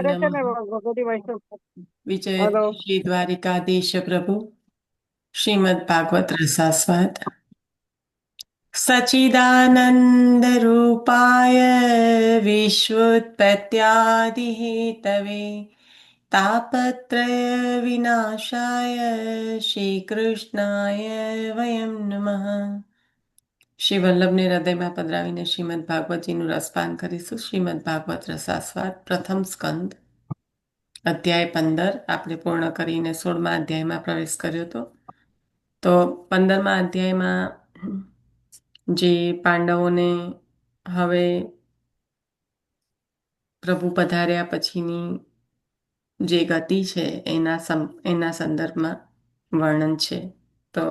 કરે છે ને નમઃ ભગવતી વૈષ્ણવ. વિજય હલો. શ્રી દ્વારિકાધીશ પ્રભુ શ્રીમદ ભાગવત રસાસ્વાદ સચ્ચિદાનંદ રૂપાય વિશ્વોત્પત્યાદિહેતવે તાપત્રય વિનાશાય શ્રી કૃષ્ણાય વયમ નમઃ. શ્રી વલ્લભને હૃદયમાં પધરાવીને શ્રીમદ ભાગવતજીનું રસપાન કરીશું. શ્રીમદ ભાગવત રસાસ્વાદ પ્રથમ સ્કંદ અધ્યાય 15 આપણે પૂર્ણ કરીને 16મા અધ્યાયમાં પ્રવેશ કર્યો હતો. તો 15મા અધ્યાયમાં જે પાંડવોને હવે પ્રભુ પધાર્યા પછીની જે ગતિ છે એના સંદર્ભમાં વર્ણન છે. તો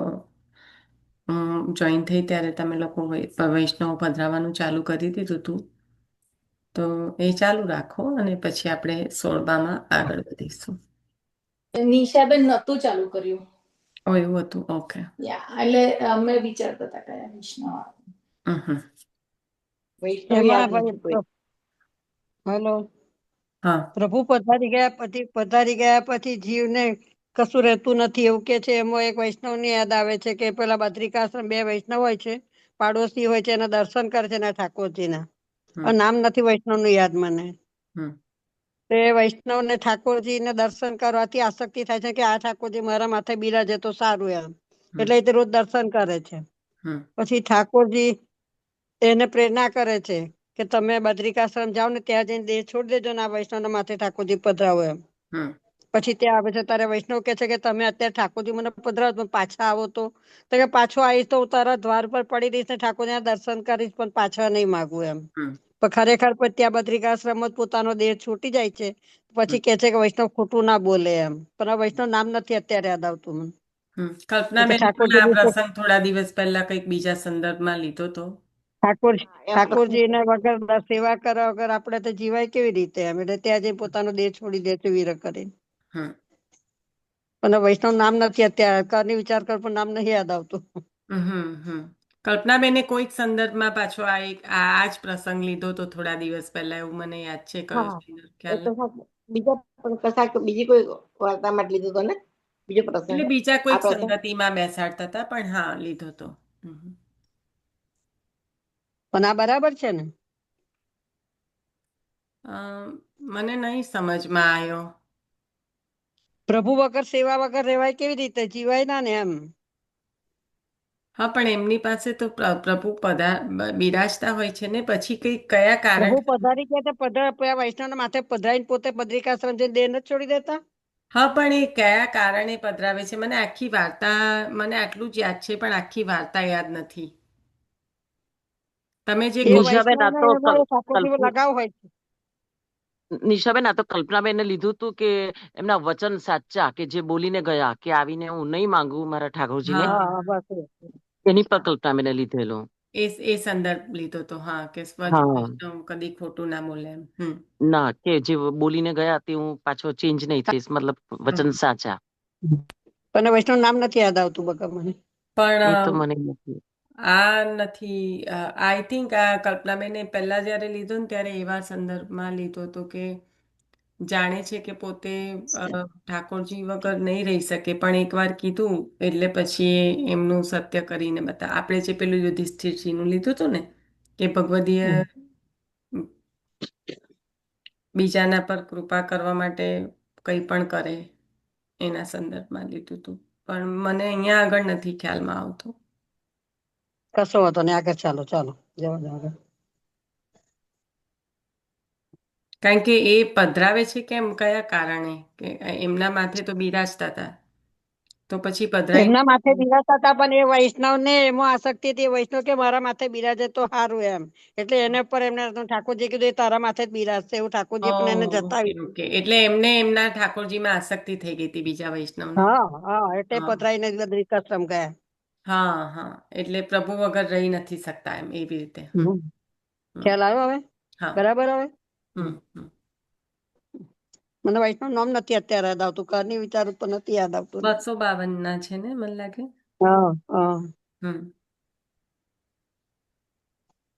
હું જોઈન થઈ ત્યારે તમે લોકો વૈષ્ણવ પધરાવવાનું ચાલુ કરી દીધું હતું. તો એ ચાલુ રાખો અને પછી આપણે 16માં આગળ વધીશું. નિશાબેન નતું ચાલુ કર્યું. એવું હતું. ઓકે. એટલે અમે વિચારતા હતા કયા વૈષ્ણવ વૈષ્ણવ યાદ નથી કોઈ. હલો. હા. પ્રભુ પધારી ગયા પછી જીવને કશું રહેતું નથી એવું કે છે. એમાં એક વૈષ્ણવ ની યાદ આવે છે કે પેલા બદ્રિકાશ્રમ 2 વૈષ્ણવ હોય છે, પાડોશી હોય છે, એના દર્શન કરે છે ને ઠાકોરજીના. નામ નથી વૈષ્ણવ નું યાદ મને. તે વૈષ્ણવ ને ઠાકોરજી ને દર્શન કરવાથી આસક્તિ થાય છે કે આ ઠાકોરજી મારા માથે બિરાજે તો સારું એમ. એટલે એ રોજ દર્શન કરે છે. પછી ઠાકોરજી એને પ્રેરણા કરે છે કે તમે બદ્રિકાશ્રમ જાઓ ને ત્યાં જઈને દેહ છોડી દેજો ને આ વૈષ્ણવ માથે ઠાકોરજી પધરાવો એમ. પછી ત્યાં આવે છે ત્યારે વૈષ્ણવ કે છે કે તમે અત્યારે ઠાકોરજી મને પધરાવો પણ પાછા આવો તો કે પાછો આવીશ તો હું તારા દ્વાર પર પડી રહીશ ને ઠાકોરજી ના દર્શન કરીશ પણ પાછા નહીં માગું એમ. પણ ખરેખર ત્યાં બદ્રિકાશ્રમ જ પોતાનો દેહ છૂટી જાય છે. પછી કે છે કે વૈષ્ણવ ખોટું ના બોલે એમ. પણ આ વૈષ્ણવ નામ નથી અત્યારે યાદ આવતું મને. કલ્પનાબેન પણ આ પ્રસંગ થોડા દિવસ પહેલા કંઈક બીજા સંદર્ભમાં લીધો તો. ઠાકોરજી ને વગર સેવા કરવા વગર આપડે તો જીવાય કેવી રીતે એમ. એટલે ત્યાં જઈ પોતાનો દેહ છોડી દે છે વીર કરીને. પણ વૈષ્ણવ નામ નથી અત્યારે કરની વિચાર કર પણ નામ નહીં યાદ આવતું. કલ્પનાબેને કોઈક સંદર્ભમાં પાછો આ જ પ્રસંગ લીધો તો થોડા દિવસ પહેલા એવું મને યાદ છે. કયો સંદર્ભ ખ્યાલ નથી. બીજા પણ કશાક બીજી કોઈ વાર્તામાં જ લીધું હતો ને બીજો પ્રસંગ. એટલે બીજા આ કોઈક પ્રસંગ સંગતિમાં બેસાડતા હતા પણ હા લીધો તો. પણ આ બરાબર છે ને. મને નહીં સમજમાં આવ્યો. પ્રભુ વગર સેવા વગર રહેવાય કેવી રીતે? જીવાય ના ને એમ. હા પણ એમની પાસે તો પ્રભુ બિરાજતા હોય છે ને પછી કયા કારણ. પ્રભુ પધારી ગયા વૈષ્ણવ માથે પધરાઈને પોતે બદ્રિકાશ્રમ જઈને દેહ નથી છોડી દેતા. હા પણ એ કયા કારણે પધરાવે છે મને આખી વાર્તા મને આટલું જ યાદ છે પણ આખી વાર્તા યાદ નથી. તમે જે એ નિશાબેન આ વૈષ્ણવ તો ને ઠાકોરજી લગાવ હોય છે. નિશાબેન આ તો કલ્પનાબેનને લીધું હતું કે એમના વચન સાચા કે જે બોલીને ગયા કે આવીને હું નહીં માંગુ મારા ઠાકોરજીને, હા બસ એની પર કલ્પનાબેને લીધેલું. એ સંદર્ભ લીધો તો હા કે હા વૈષ્ણવ કદી ખોટું ના બોલે એમ. ના કે જે બોલીને ગયા તે હું પાછો ચેન્જ નહીં થઈશ, મતલબ વચન સાચા. પણ વૈષ્ણવ નામ નથી યાદ આવતું બકા મને. એ તો પણ મને નથી. આ નથી આઈ થિંક આ કલ્પનાબેને પહેલા જયારે લીધો ને ત્યારે એવા સંદર્ભમાં લીધો હતો કે જાણે છે કે પોતે ઠાકોરજી વગર નહીં રહી શકે પણ એકવાર કીધું એટલે પછી એમનું સત્ય કરીને આપણે જે પેલું યુધિષ્ઠિરજીનું લીધું હતું ને કે ભગવદીય બીજાના પર કૃપા કરવા માટે કંઈ પણ કરે એના સંદર્ભમાં લીધું હતું પણ મને અહીંયા આગળ નથી ખ્યાલમાં આવતું. કશો વાંધો નહીં, આગળ ચાલો જવા દો આગળ. કારણ કે એ પધરાવે છે કેમ કયા કારણે કે એમના માથે તો બિરાજતા હતા તો પછી પધરાઈ એમના માથે બિરાજતા હતા પણ એ વૈષ્ણવ ને એમાં આસક્તિ હતી. વૈષ્ણવ કે મારા માથે બિરાજે તો સારું એમ. એટલે એને પર એમને ઠાકોરજી કીધું તારા માથે જ બિરાજશે એવું ઠાકોરજી પણ એને ઓકે જતાવી. ઓકે એટલે એમને એમના ઠાકોરજીમાં આસક્તિ થઈ ગઈ હતી બીજા વૈષ્ણવને. હા એટલે હા પધરાઈને બદ્રિકાશ્રમ ગયા. હા એટલે પ્રભુ વગર રહી નથી શકતા એમ એવી રીતે. હમ ખ્યાલ આવ્યો હવે? હા. બરાબર હવે? હમ મને વૈષ્ણવ નામ નથી અત્યારે યાદ આવતું. કરની વિચારું પણ નથી યાદ આવતું. 252 ના છે ને મને લાગે. હા હમ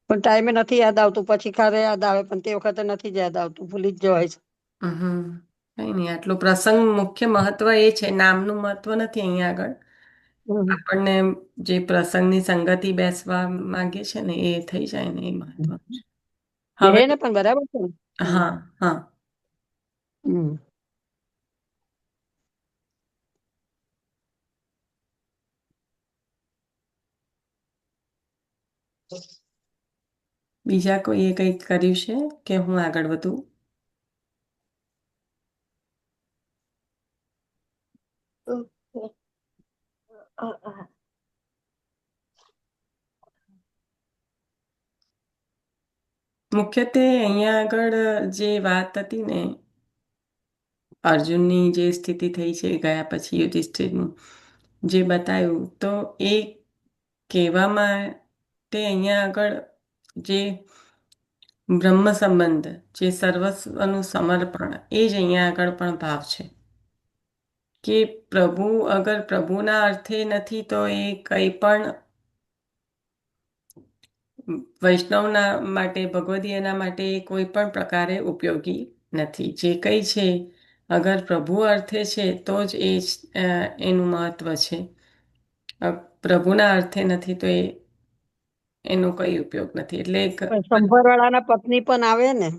પણ ટાઈમે નથી યાદ આવતું. પછી ખરે યાદ આવે પણ તે વખતે નથી જ યાદ આવતું. ભૂલી જ જવાય છે. કઈ નહીં, આટલો પ્રસંગ મુખ્ય મહત્વ એ છે, નામનું મહત્વ નથી અહીંયા આગળ. હમ. આપણને જે પ્રસંગની સંગતિ બેસવા માંગે છે ને એ થઈ જાય ને એ મહત્વનું છે. હવે બેહે ને પણ બરાબર છે ને. હા હા, હમ. બીજા કોઈએ કંઈક કર્યું છે કે હું આગળ વધું? મુખ્યત્વે અહીંયા આગળ જે વાત હતી ને, અર્જુનની જે સ્થિતિ થઈ છે ગયા પછી યુધિષ્ઠિરનું જે બતાવ્યું, તો એ કહેવામાં તે અહીંયા આગળ જે બ્રહ્મ સંબંધ, જે સર્વસ્વનું સમર્પણ, એ જ અહીંયા આગળ પણ ભાવ છે કે પ્રભુ અગર પ્રભુના અર્થે નથી તો એ કંઈ પણ વૈષ્ણવના માટે, ભગવદીયના માટે એ કોઈ પણ પ્રકારે ઉપયોગી નથી. જે કંઈ છે અગર પ્રભુ અર્થે છે તો જ એનું મહત્વ છે. પ્રભુના અર્થે નથી તો એનો કઈ ઉપયોગ નથી. એટલે પણ સંભરવાળાના પત્ની પણ આવે ને,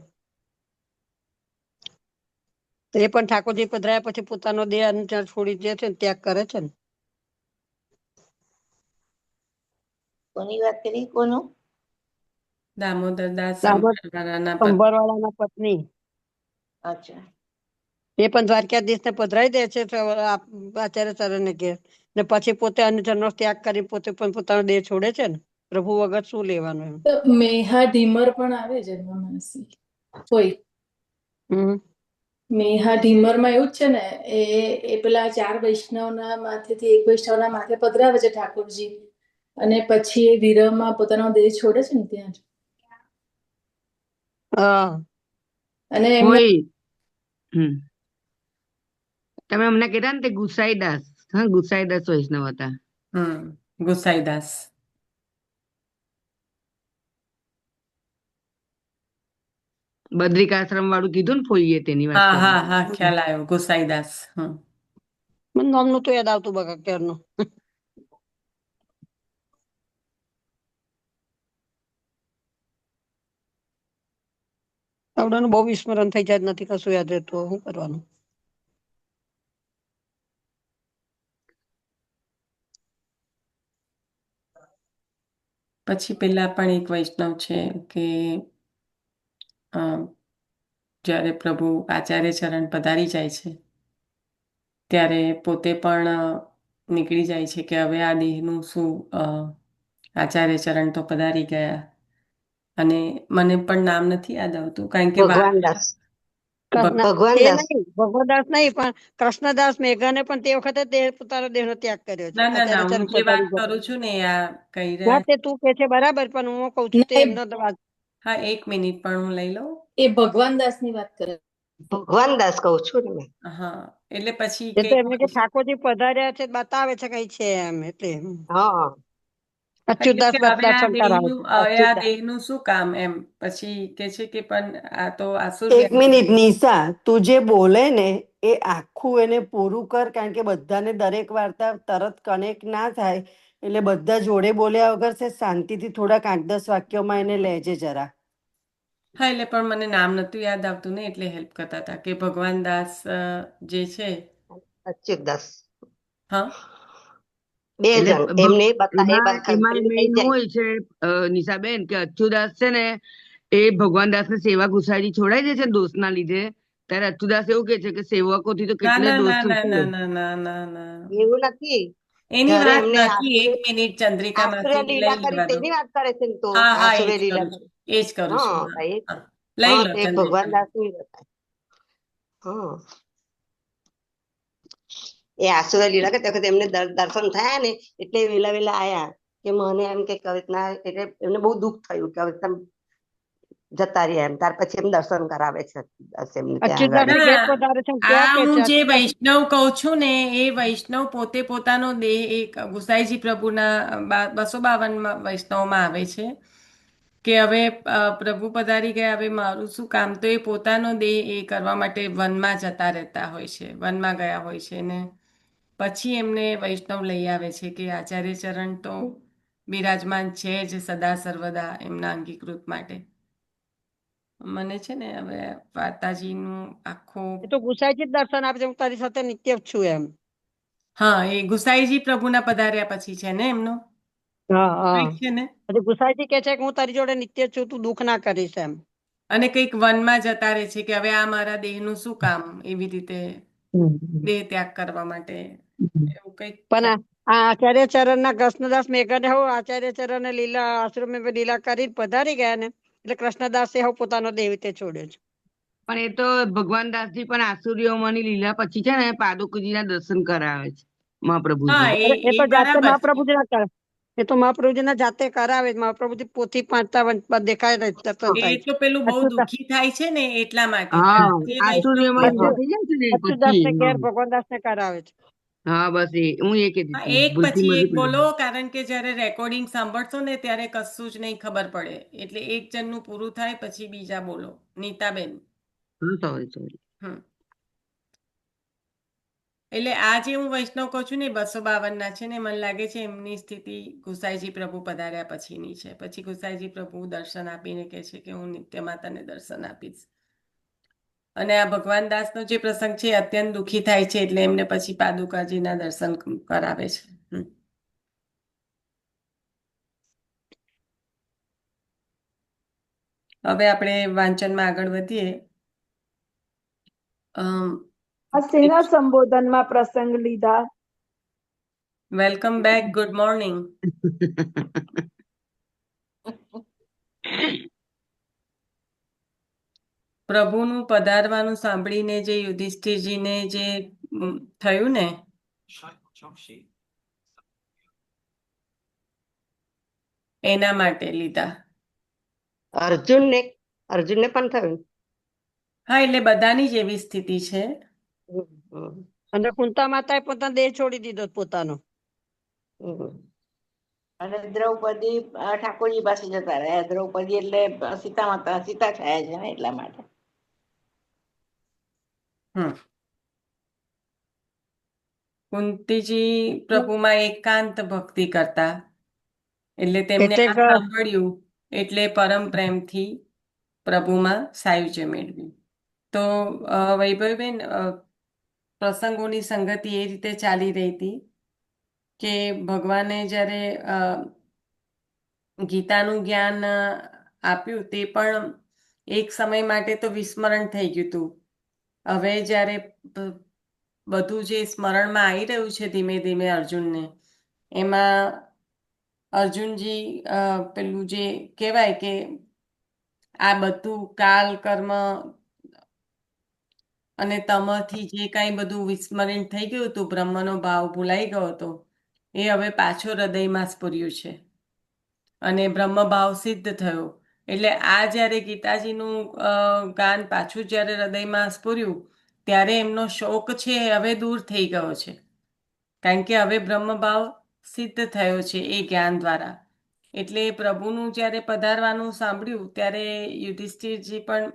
તો એ પણ ઠાકોરજી પધરાયા પછી પોતાનો દેહ ત્યાં છોડી દે છે ને, ત્યાગ કરે છે ને. કોની વાત કરી? કોનું? દામોદરદાસ દામોદ સંભરવાળાના સંભરવાળાના પત્ની અચ્છા. એ પણ દ્વારકાધીશ ને પધરાઈ દે છે આચાર્ય ચરણ ને ઘેર, ને પછી પોતે અન્નજનનો ત્યાગ કરી પોતે પણ પોતાનો દેહ છોડે છે ને. પ્રભુ વગર શું લેવાનું એમ. તો મેહા ઢીમર પણ આવે છે એમાં માનસી કોઈ હમ. મેહા ઢીમરમાં એવું જ છે ને, એ પેલા 4 વૈષ્ણવના માથેથી એક વૈષ્ણવના માથે પધરાવે છે ઠાકોરજી, અને પછી એ વિરહમાં પોતાનો દેહ છોડે છે ને ત્યાં જ. હા. અને એમના હોય. તમે અમને કહેતા ને તે ગુસાઈદાસ, હા ગુસાઈદાસ વૈષ્ણવ હતા. ગુસાઈદાસ. બદ્રિકાશ્રમ વાળું કીધું ને ફોઈએ તેની વાત હા કરું હા છું. હા, ખ્યાલ આવ્યો, ગુસાઈદાસ. મને નામનું તો યાદ આવતું બકા ક્યારનું. આવડાનું બહુ વિસ્મરણ થઈ જાય, નથી કશું યાદ રહેતું, શું કરવાનું. પછી પેલા પણ એક વૈષ્ણવ છે કે જ્યારે પ્રભુ આચાર્ય ચરણ પધારી જાય છે ત્યારે પોતે પણ નીકળી જાય છે કે હવે આ દેહનું શું, આચાર્ય ચરણ તો પધારી ગયા. અને મને પણ નામ નથી યાદ આવતું કારણ કે ભગવાન દાસ. ભગવાન તે દાસ. નહીં, ભગવદાસ નહીં, પણ કૃષ્ણદાસ મેઘાને પણ તે વખતે તે પોતાનો દેહનો ત્યાગ કર્યો છે ના ના ના, આચાર્ય હું ચરણ જે વાત પધારી ગયા. કરું છું ને આ કહી હા, રહ્યા. તે તું કે છે બરાબર, પણ હું કઉ છું તે ના, એમનો તો વાત. હા, 1 મિનિટ પણ હું લઈ લઉં. એ ભગવાન દાસની વાત કરે. ભગવાન દાસ કહું છું ને મેં. હા, એટલે પછી એ તો કઈક એમને કે ઠાકોરજી પધાર્યા છે બતાવે છે કઈ છે એમ, એટલે હા. એટલે અચ્યુતદાસ કે દર્શન કરાવે છે હવે આ અચ્યુતદાસ. દેહનું શું કામ એમ. પછી કે છે કે પણ આ તો આસુર એક મિનિટ નિશા, તું જે બોલે ને એ આખું એને પૂરું કર, કારણ કે બધાને દરેક વાર્તા તરત કનેક્ટ ના થાય, એટલે બધા જોડે બોલ્યા વગર છે શાંતિથી થોડાક 8-10 વાક્યોમાં એને લેજે જરા. હા, એટલે પણ મને નામ નતું યાદ આવતું ને, એટલે હેલ્પ કરતા હતા કે ભગવાન દાસ જે છે. અચ્યુત દાસ. હા, બે એટલે જણ એમને એમાં એમને મેઇન થઈ જાય. હોય છે નિશાબેન કે અચ્યુદાસ છે ને એ ભગવાન દાસ ને સેવા ગુસાઈજી છોડાઈ દે છે ને દોષ ના લીધે, ત્યારે અચ્યુદાસ એવું કે છે કે સેવકોથી તો ના કેટલે ના દોષ ના ના થશે. ના ના ના ના ના, એવું નથી. એની જ્યારે વાત એમને નથી. 1 મિનિટ આસુર્ય ચંદ્રિકામાંથી લીલા લઈ કરી લેવા દો. તેની વાત કરે છે ને, તો હા હા, એ આસુર્ય જ લીલા કરું છું, કરી. એ જ કરું છું. હા હા ભાઈ. હા, લઈ હા, લો તે ભગવાન ચંદ્રિકા. દાસ ની બતાય. હા, એ આસુર્ય લીલા કરતી વખતે એમને દર્શન થયા ને, એટલે વેલા વેલા આયા કે મને એમ કે કવિતના, એટલે એમને બહુ દુઃખ થયું કે કવિતા જતા રહ્યા એમ. ત્યાર પછી એમ દર્શન કરાવે છે એમને ત્યાં અચ્યુતદાસ આગળ. ની ઘેર ના, પધારે છે ને ત્યાં આ કે છે હું જે અચ્યુતદાસ. વૈષ્ણવ કહું છું ને, એ વૈષ્ણવ પોતે પોતાનો દેહ એક ગુસાઈજી પ્રભુના 252 વૈષ્ણવમાં આવે છે. કે હવે પ્રભુ પધારી ગયા, હવે મારું શું કામ? તો એ પોતાનો દેહ એ કરવા માટે વનમાં જતા રહેતા હોય છે, વનમાં ગયા હોય છે ને પછી એમને વૈષ્ણવ લઈ આવે છે કે આચાર્ય ચરણ તો બિરાજમાન છે જ સદા સર્વદા એમના અંગીકૃત માટે. મને છે ને હવે વાર્તાજીનું આખું એ તો ગુસાઈજી જ દર્શન આપે છે, હું તારી સાથે નિત્ય જ છું એમ. હા, એ ગુસાઈજી પ્રભુના પધાર્યા પછી છે ને એમનો હા હા. કંઈક છે ને, પછી ગુસાઈજી કે છે કે હું તારી જોડે નિત્ય જ છું, તું દુઃખ ના કરીશ એમ. અને કંઈક વનમાં જતા રહે છે કે હવે આ મારા દેહનું શું કામ, એવી રીતે દેહ ત્યાગ કરવા માટે એવું કંઈક છે. પણ આ આચાર્ય ચરણ ના કૃષ્ણદાસ મેઘને હો આચાર્ય ચરણ લીલા આશ્રમ લીલા કરી પધારી ગયા ને એટલે કૃષ્ણદાસે હો પોતાનો દેહ રીતે છોડ્યો છે. પણ એ તો ભગવાન દાસજી પણ આસુરીઓમાંની લીલા પછી છે ને પાદુકજીના દર્શન કરાવે છે હા, મહાપ્રભુજી. એ એ તો જાતે બરાબર છે. મહાપ્રભુજી ના કરે, એ તો મહાપ્રભુજી ના જાતે કરાવે જ. મહાપ્રભુજી પોથી પાંચતા દેખાય દર્શન એ થાય છે. તો પેલું બહુ અચ્યુત દુઃખી થાય છે ને એટલા માટે, હા, પણ જે વૈષ્ણવ આસુરીઓમાં પ્રભુ, લીલા થઈ જાય છે ને અચ્યુતદાસ પછી. ને ઘેર ભગવાનદાસ ને કરાવે છે. હા બસ એ હું એ કહેતી હા, હતી, એક ભૂલથી પછી એક મને બોલો, કારણ કે જ્યારે રેકોર્ડિંગ સાંભળશો ને ત્યારે કશું જ નહીં ખબર પડે. એટલે એક જણનું પૂરું થાય પછી બીજા બોલો. નીતાબેન. સોરી. હમ. એટલે આ જે હું વૈષ્ણવ કહું છું ને 252 ના છે ને, મને લાગે છે એમની સ્થિતિ ગુસાઈજી પ્રભુ પધાર્યા પછીની છે. પછી ગુસાઈજી પ્રભુ દર્શન આપીને કહે છે કે હું નિત્ય માતાને દર્શન આપીશ. અને આ ભગવાન દાસનો જે પ્રસંગ છે એ અત્યંત દુઃખી થાય છે એટલે એમને પછી પાદુકાજીના દર્શન કરાવે છે. હવે આપણે વાંચનમાં આગળ વધીએ. આ શેના સંબોધનમાં પ્રસંગ લીધા? Welcome back, good morning. પ્રભુનું પધારવાનું સાંભળીને જે યુધિષ્ઠિરજીને જે થયું ને, એના માટે લીધા. અર્જુનને પણ થયું. હા, એટલે બધાની જ એવી સ્થિતિ છે. અને કુંતા માતાએ પોતાનો દેહ છોડી દીધો પોતાનો. અને દ્રૌપદી ઠાકોરજી પાસે જતા રહ્યા. દ્રૌપદી એટલે સીતા માતા, સીતા છાયા છે ને એટલા માટે. કુંતીજી પ્રભુમાં એકાંત ભક્તિ કરતા, એટલે તેમને આ એટલે સાંભળ્યું એટલે પરમ પ્રેમથી પ્રભુમાં સાયુજ્ય મેળવ્યું. તો વૈભવીબેન, પ્રસંગોની સંગતિ એ રીતે ચાલી રહી હતી કે ભગવાને જ્યારે ગીતાનું જ્ઞાન આપ્યું તે પણ એક સમય માટે તો વિસ્મરણ થઈ ગયું હતું. હવે જ્યારે બધું જે સ્મરણમાં આવી રહ્યું છે ધીમે ધીમે અર્જુનને, એમાં અર્જુનજી પેલું જે કહેવાય કે આ બધું કાલ કર્મ અને તમથી જે કાંઈ બધું વિસ્મરણ થઈ ગયું હતું, બ્રહ્મનો ભાવ ભૂલાઈ ગયો હતો, એ હવે પાછો હૃદયમાં સ્ફુર્યું છે અને બ્રહ્મભાવ સિદ્ધ થયો. એટલે આ જ્યારે ગીતાજીનું ગાન પાછું જ્યારે હૃદયમાં સ્ફુર્યું ત્યારે એમનો શોક છે હવે દૂર થઈ ગયો છે, કારણ કે હવે બ્રહ્મભાવ સિદ્ધ થયો છે એ જ્ઞાન દ્વારા. એટલે પ્રભુનું જ્યારે પધારવાનું સાંભળ્યું ત્યારે યુધિષ્ઠિરજી પણ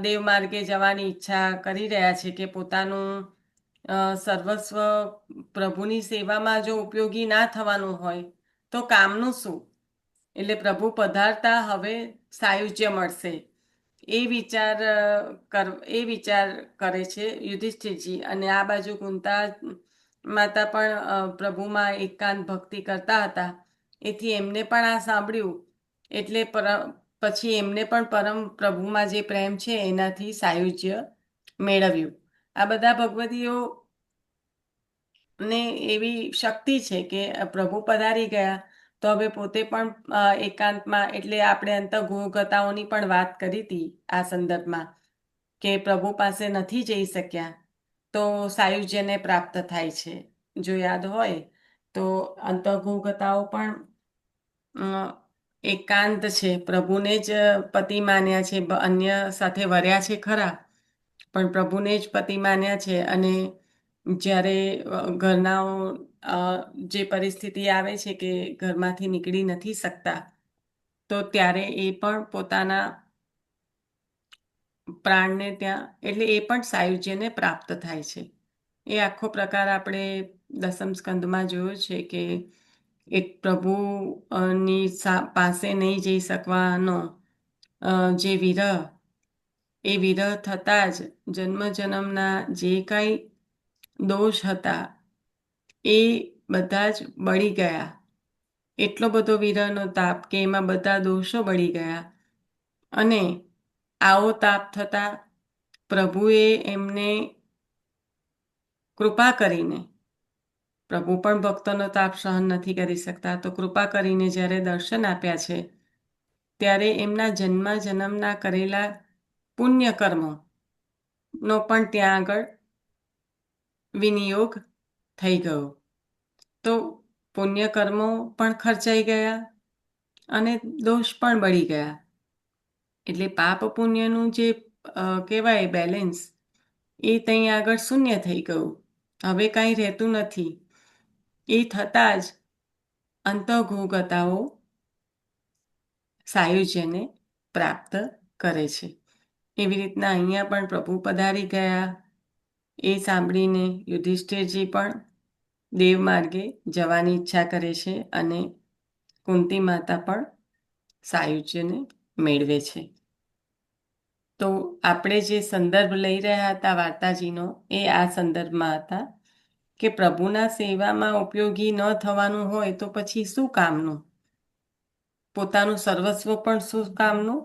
દેવ માર્ગે જવાની ઈચ્છા કરી રહ્યા છે કે પોતાનું સર્વસ્વ પ્રભુની સેવામાં જો ઉપયોગી ના થવાનું હોય તો કામનું શું? એટલે પ્રભુ પધારતા હવે સાયુજ્ય મળશે એ વિચાર કરે છે યુધિષ્ઠિરજી. અને આ બાજુ કુંતા માતા પણ પ્રભુમાં એકાંત ભક્તિ કરતા હતા, એથી એમને પણ આ સાંભળ્યું એટલે પછી એમને પણ પરમ પ્રભુમાં જે પ્રેમ છે એનાથી સાયુજ્ય મેળવ્યું. આ બધા ભગવતીઓ ને એવી શક્તિ છે કે પ્રભુ પધારી ગયા તો હવે પોતે પણ એકાંતમાં, એટલે આપણે અંતઃગુહકથાઓની પણ વાત કરી હતી આ સંદર્ભમાં કે પ્રભુ પાસે નથી જઈ શક્યા તો સાયુજ્યને પ્રાપ્ત થાય છે. જો યાદ હોય તો અંતઃગુહકથાઓ પણ એકાંત છે, પ્રભુને જ પતિ માન્યા છે, અન્ય સાથે વર્યા છે ખરા પણ પ્રભુને જ પતિ માન્યા છે. અને જ્યારે ઘરના જે પરિસ્થિતિ આવે છે કે ઘરમાંથી નીકળી નથી શકતા તો ત્યારે એ પણ પોતાના પ્રાણને ત્યાં એટલે એ પણ સાયુજ્યને પ્રાપ્ત થાય છે. એ આખો પ્રકાર આપણે દસમ સ્કંદમાં જોયો છે કે એક પ્રભુની પાસે નહીં જઈ શકવાનો જે વિરહ, એ વિરહ થતાં જ જન્મના જે કાંઈ દોષ હતા એ બધા જ બળી ગયા. એટલો બધો વિરહનો તાપ કે એમાં બધા દોષો બળી ગયા. અને આવો તાપ થતાં પ્રભુએ એમને કૃપા કરીને, પ્રભુ પણ ભક્તોનો તાપ સહન નથી કરી શકતા, તો કૃપા કરીને જ્યારે દર્શન આપ્યા છે ત્યારે એમના જન્મના કરેલા પુણ્ય કર્મોનો પણ ત્યાં આગળ વિનિયોગ થઈ ગયો. તો પુણ્ય કર્મો પણ ખર્ચાઈ ગયા અને દોષ પણ બળી ગયા. એટલે પાપ પુણ્યનું જે કહેવાય બેલેન્સ, એ ત્યાં આગળ શૂન્ય થઈ ગયું. હવે કાંઈ રહેતું નથી. એ થતાં જ અંતઃગોગતાઓ સાયુજ્યને પ્રાપ્ત કરે છે. એવી રીતના અહીંયા પણ પ્રભુ પધારી ગયા. એ સાંભળીને યુધિષ્ઠિરજી પણ દેવ માર્ગે જવાની ઈચ્છા કરે છે અને કુંતી માતા પણ સાયુજ્યને મેળવે છે. તો આપણે જે સંદર્ભ લઈ રહ્યા હતા વાર્તાજીનો, એ આ સંદર્ભમાં હતા કે પ્રભુના સેવામાં ઉપયોગી ન થવાનું હોય તો પછી શું કામનું? પોતાનું સર્વસ્વ પણ શું કામનું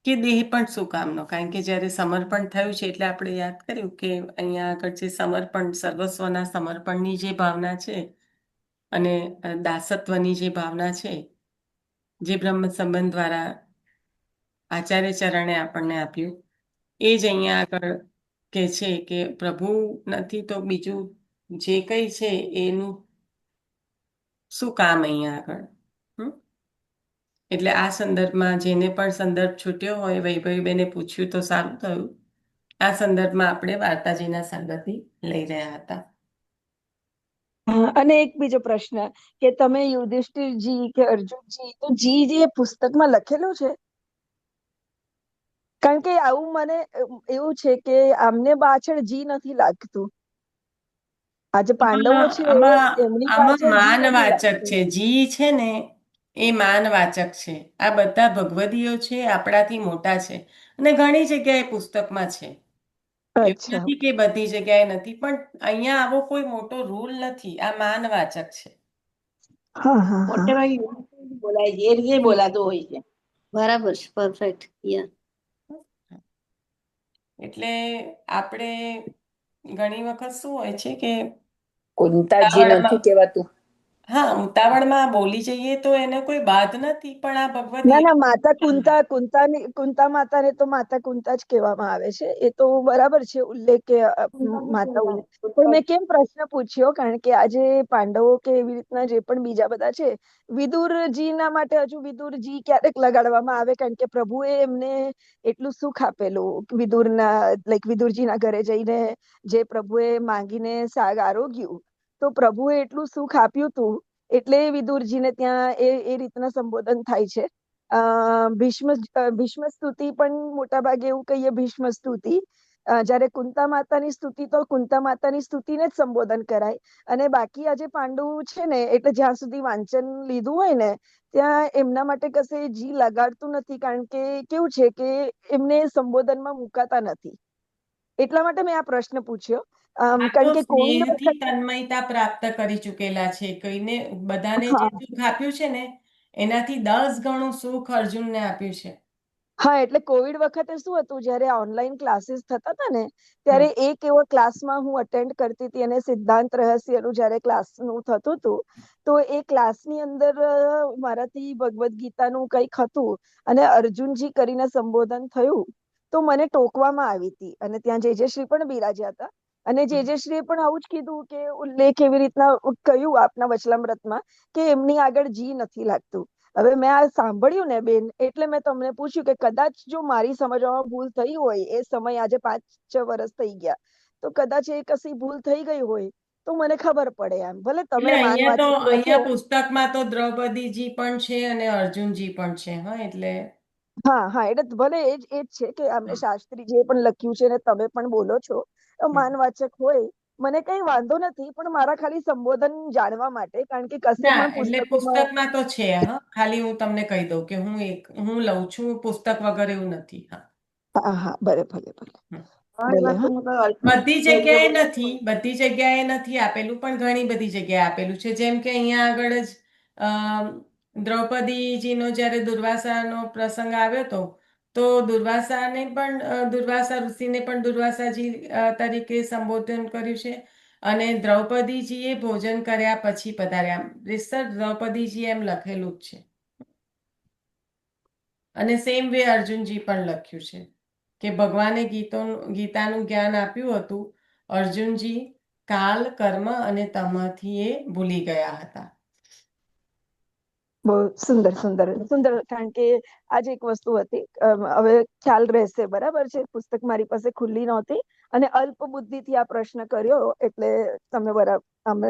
કે દેહ પણ શું કામનો? કારણ કે જ્યારે સમર્પણ થયું છે એટલે આપણે યાદ કર્યું કે અહીંયા આગળ જે સમર્પણ, સર્વસ્વના સમર્પણની જે ભાવના છે અને દાસત્વની જે ભાવના છે, જે બ્રહ્મ સંબંધ દ્વારા આચાર્ય ચરણે આપણને આપ્યું, એ જ અહીંયા આગળ કે છે કે પ્રભુ નથી તો બીજું જે કંઈ છે એનું શું કામ અહીંયા આગળ? એટલે આ સંદર્ભમાં જેને પણ સંદર્ભ છૂટ્યો હોય, વૈભવીબેને પૂછ્યું તો સારું થયું. આ સંદર્ભમાં આપણે વાર્તાજીના સંગતિ લઈ રહ્યા હતા. અને એક બીજો પ્રશ્ન કે તમે યુધિષ્ઠિરજી કે અર્જુનજી, તો જી જે પુસ્તકમાં લખેલું છે? કારણ કે આવું મને એવું છે કે આમને પાછળ જી નથી લાગતું. આજે પાંડવો છે એમની આમાં પાછળ જી નથી માનવાચક લાગતું. છે. જી છે ને એ માનવાચક છે. આ બધા ભગવદીઓ છે, આપણાથી મોટા છે અને ઘણી જગ્યાએ પુસ્તકમાં છે. એવું અચ્છા. નથી કે બધી જગ્યાએ નથી, પણ અહીંયા આવો કોઈ મોટો રૂલ નથી. આ માનવાચક છે. હા હા મોટે હા. ભાગે બોલાય છે, એ રીતે બોલાતું હોય છે. બરાબર છે, પરફેક્ટ. એટલે આપણે ઘણી વખત શું હોય છે કે કુંતાજી નથી કહેવાતું. હા, ઉતાવળમાં બોલી જઈએ તો એને કોઈ બાદ નથી, પણ આ ના ભગવદી ના, માતા કુંતા માતાને તો માતા કુંતા જ કહેવામાં આવે છે. એ તો બરાબર છે, ઉલ્લેખ કે માતા ઉલ્લેખ. પણ મેં કેમ પ્રશ્ન પૂછ્યો, કારણ કે આજે પાંડવો કે એવી રીતના જે પણ બીજા બધા છે, વિદુરજી ના માટે હજુ વિદુરજી ક્યારેક લગાડવામાં આવે, કારણ કે પ્રભુએ એમને એટલું સુખ આપેલું વિદુરજી ના ઘરે જઈને જે પ્રભુએ માંગીને સાગ આરોગ્યું, તો પ્રભુએ એટલું સુખ આપ્યું હતું એટલે વિદુરજીને ત્યાં એ રીતના સંબોધન થાય છે. ભીષ્મ સ્તુતિ પણ મોટા ભાગે એવું કહીએ, ભીષ્મ સ્તુતિ. જયારે કુંતા માતાની સ્તુતિ તો કુંતા માતાની સ્તુતિને જ સંબોધન કરાય. અને બાકી આજે પાંડુ છે ને, એટલે જ્યાં સુધી વાંચન લીધું હોય ને ત્યાં એમના માટે કશે જી લગાડતું નથી, કારણ કે કેવું છે કે એમને સંબોધનમાં મુકાતા નથી. એટલા માટે મેં આ પ્રશ્ન પૂછ્યો. કારણ કે કોવિડ સ્નેહથી વખતે તન્મયતા પ્રાપ્ત કરી ચૂકેલા છે. કોઈને બધાને જે હા સુખ આપ્યું છે ને એનાથી 10 ગણું સુખ અર્જુનને આપ્યું છે. હા, એટલે કોવિડ વખતે શું હતું, જયારે ઓનલાઈન ક્લાસીસ થતા હતા ને, ત્યારે એક એવો ક્લાસમાં હું અટેન્ડ કરતી હતી, અને સિદ્ધાંત રહસ્યનું જયારે ક્લાસનું થતું હતું, તો એ ક્લાસની અંદર મારાથી ભગવદ્ ગીતાનું કંઈક હતું અને અર્જુનજી કરીને સંબોધન થયું, તો મને ટોકવામાં આવી હતી. અને ત્યાં જેજેશ્રી પણ બિરાજ્યા હતા, અને જેજેશ્રીએ પણ આવું જ કીધું કે ઉલ્લેખ એવી રીતના કહ્યું આપના વચલામૃતમાં કે એમની આગળ જી નથી લાગતું. હવે મેં આ સાંભળ્યું ને બેન, એટલે મેં તમને પૂછ્યું કે કદાચ જો મારી સમજવામાં ભૂલ થઈ હોય, એ સમય આજે 5 વર્ષ થઈ ગયા, તો કદાચ એ કશી ભૂલ થઈ ગઈ હોય તો મને ખબર પડે એમ. ભલે એટલે તમે માન અહીંયા તો વાંચન લખો. અહીંયા પુસ્તકમાં તો દ્રૌપદીજી પણ છે અને અર્જુનજી પણ છે. હા, એટલે હા, એટલે ભલે એ જ છે કે અમને શાસ્ત્રીજીએ પણ લખ્યું છે ને તમે પણ બોલો છો, માનવાચક હોય, મને કઈ વાંધો નથી, પણ મારા ખાલી સંબોધન જાણવા માટે, કારણ કે કશે ના, પણ એટલે પુસ્તકોમાં. પુસ્તકમાં તો છે. હા, ખાલી હું તમને કહી દઉં કે હું લઉં છું, પુસ્તક વગર એવું નથી. હા. હા, ભલે ભલે ભલે હમ. ભલે. હા, બધી જગ્યાએ નથી આપેલું, પણ ઘણી બધી જગ્યાએ આપેલું છે. જેમ કે અહીંયા આગળ જ દ્રૌપદીજીનો જ્યારે દુર્વાસાનો પ્રસંગ આવ્યો હતો, તો દુર્વાસા ઋષિને પણ દુર્વાસાજી તરીકે સંબોધન કર્યું છે. અને દ્રૌપદીજીએ ભોજન કર્યા પછી પધાર્યા, રીતસર દ્રૌપદીજી એમ લખેલું જ છે. અને સેમ વે અર્જુનજી પણ લખ્યું છે કે ભગવાને ગીતાનું જ્ઞાન આપ્યું હતું. અર્જુનજી કાલ, કર્મ અને તમથી એ ભૂલી ગયા હતા. બહુ સુંદર સુંદર સુંદર. કારણ કે આજે એક વસ્તુ હતી, હવે ખ્યાલ રહેશે. બરાબર છે, પુસ્તક મારી પાસે ખુલ્લી નહોતી અને અલ્પ બુદ્ધિથી આ પ્રશ્ન કર્યો, એટલે તમે બરાબર અમે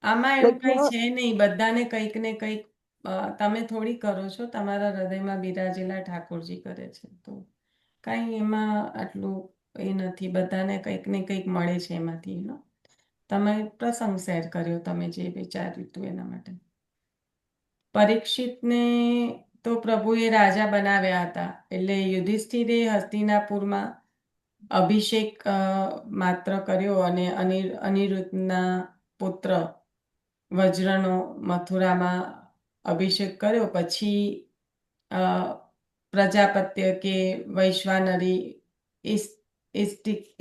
આમાં એવું કઈ છે નહીં, બધાને કંઈક ને કંઈક તમે થોડી કરો છો, તમારા હૃદયમાં બિરાજેલા ઠાકોરજી કરે છે. તો કઈ એમાં આટલું એ નથી, બધાને કંઈક ને કંઈક મળે છે એમાંથી. તમે પ્રસંગ શેર કર્યો, તમે જે વિચાર્યું હતું એના માટે. પરીક્ષિતને તો પ્રભુએ રાજા બનાવ્યા હતા, એટલે યુધિષ્ઠિરે હસ્તિનાપુરમાં અભિષેક માત્ર કર્યો અને અનિરુદ્ધના પુત્ર વજ્રનો મથુરામાં અભિષેક કર્યો. પછી પ્રજાપત્ય કે વૈશ્વાનરી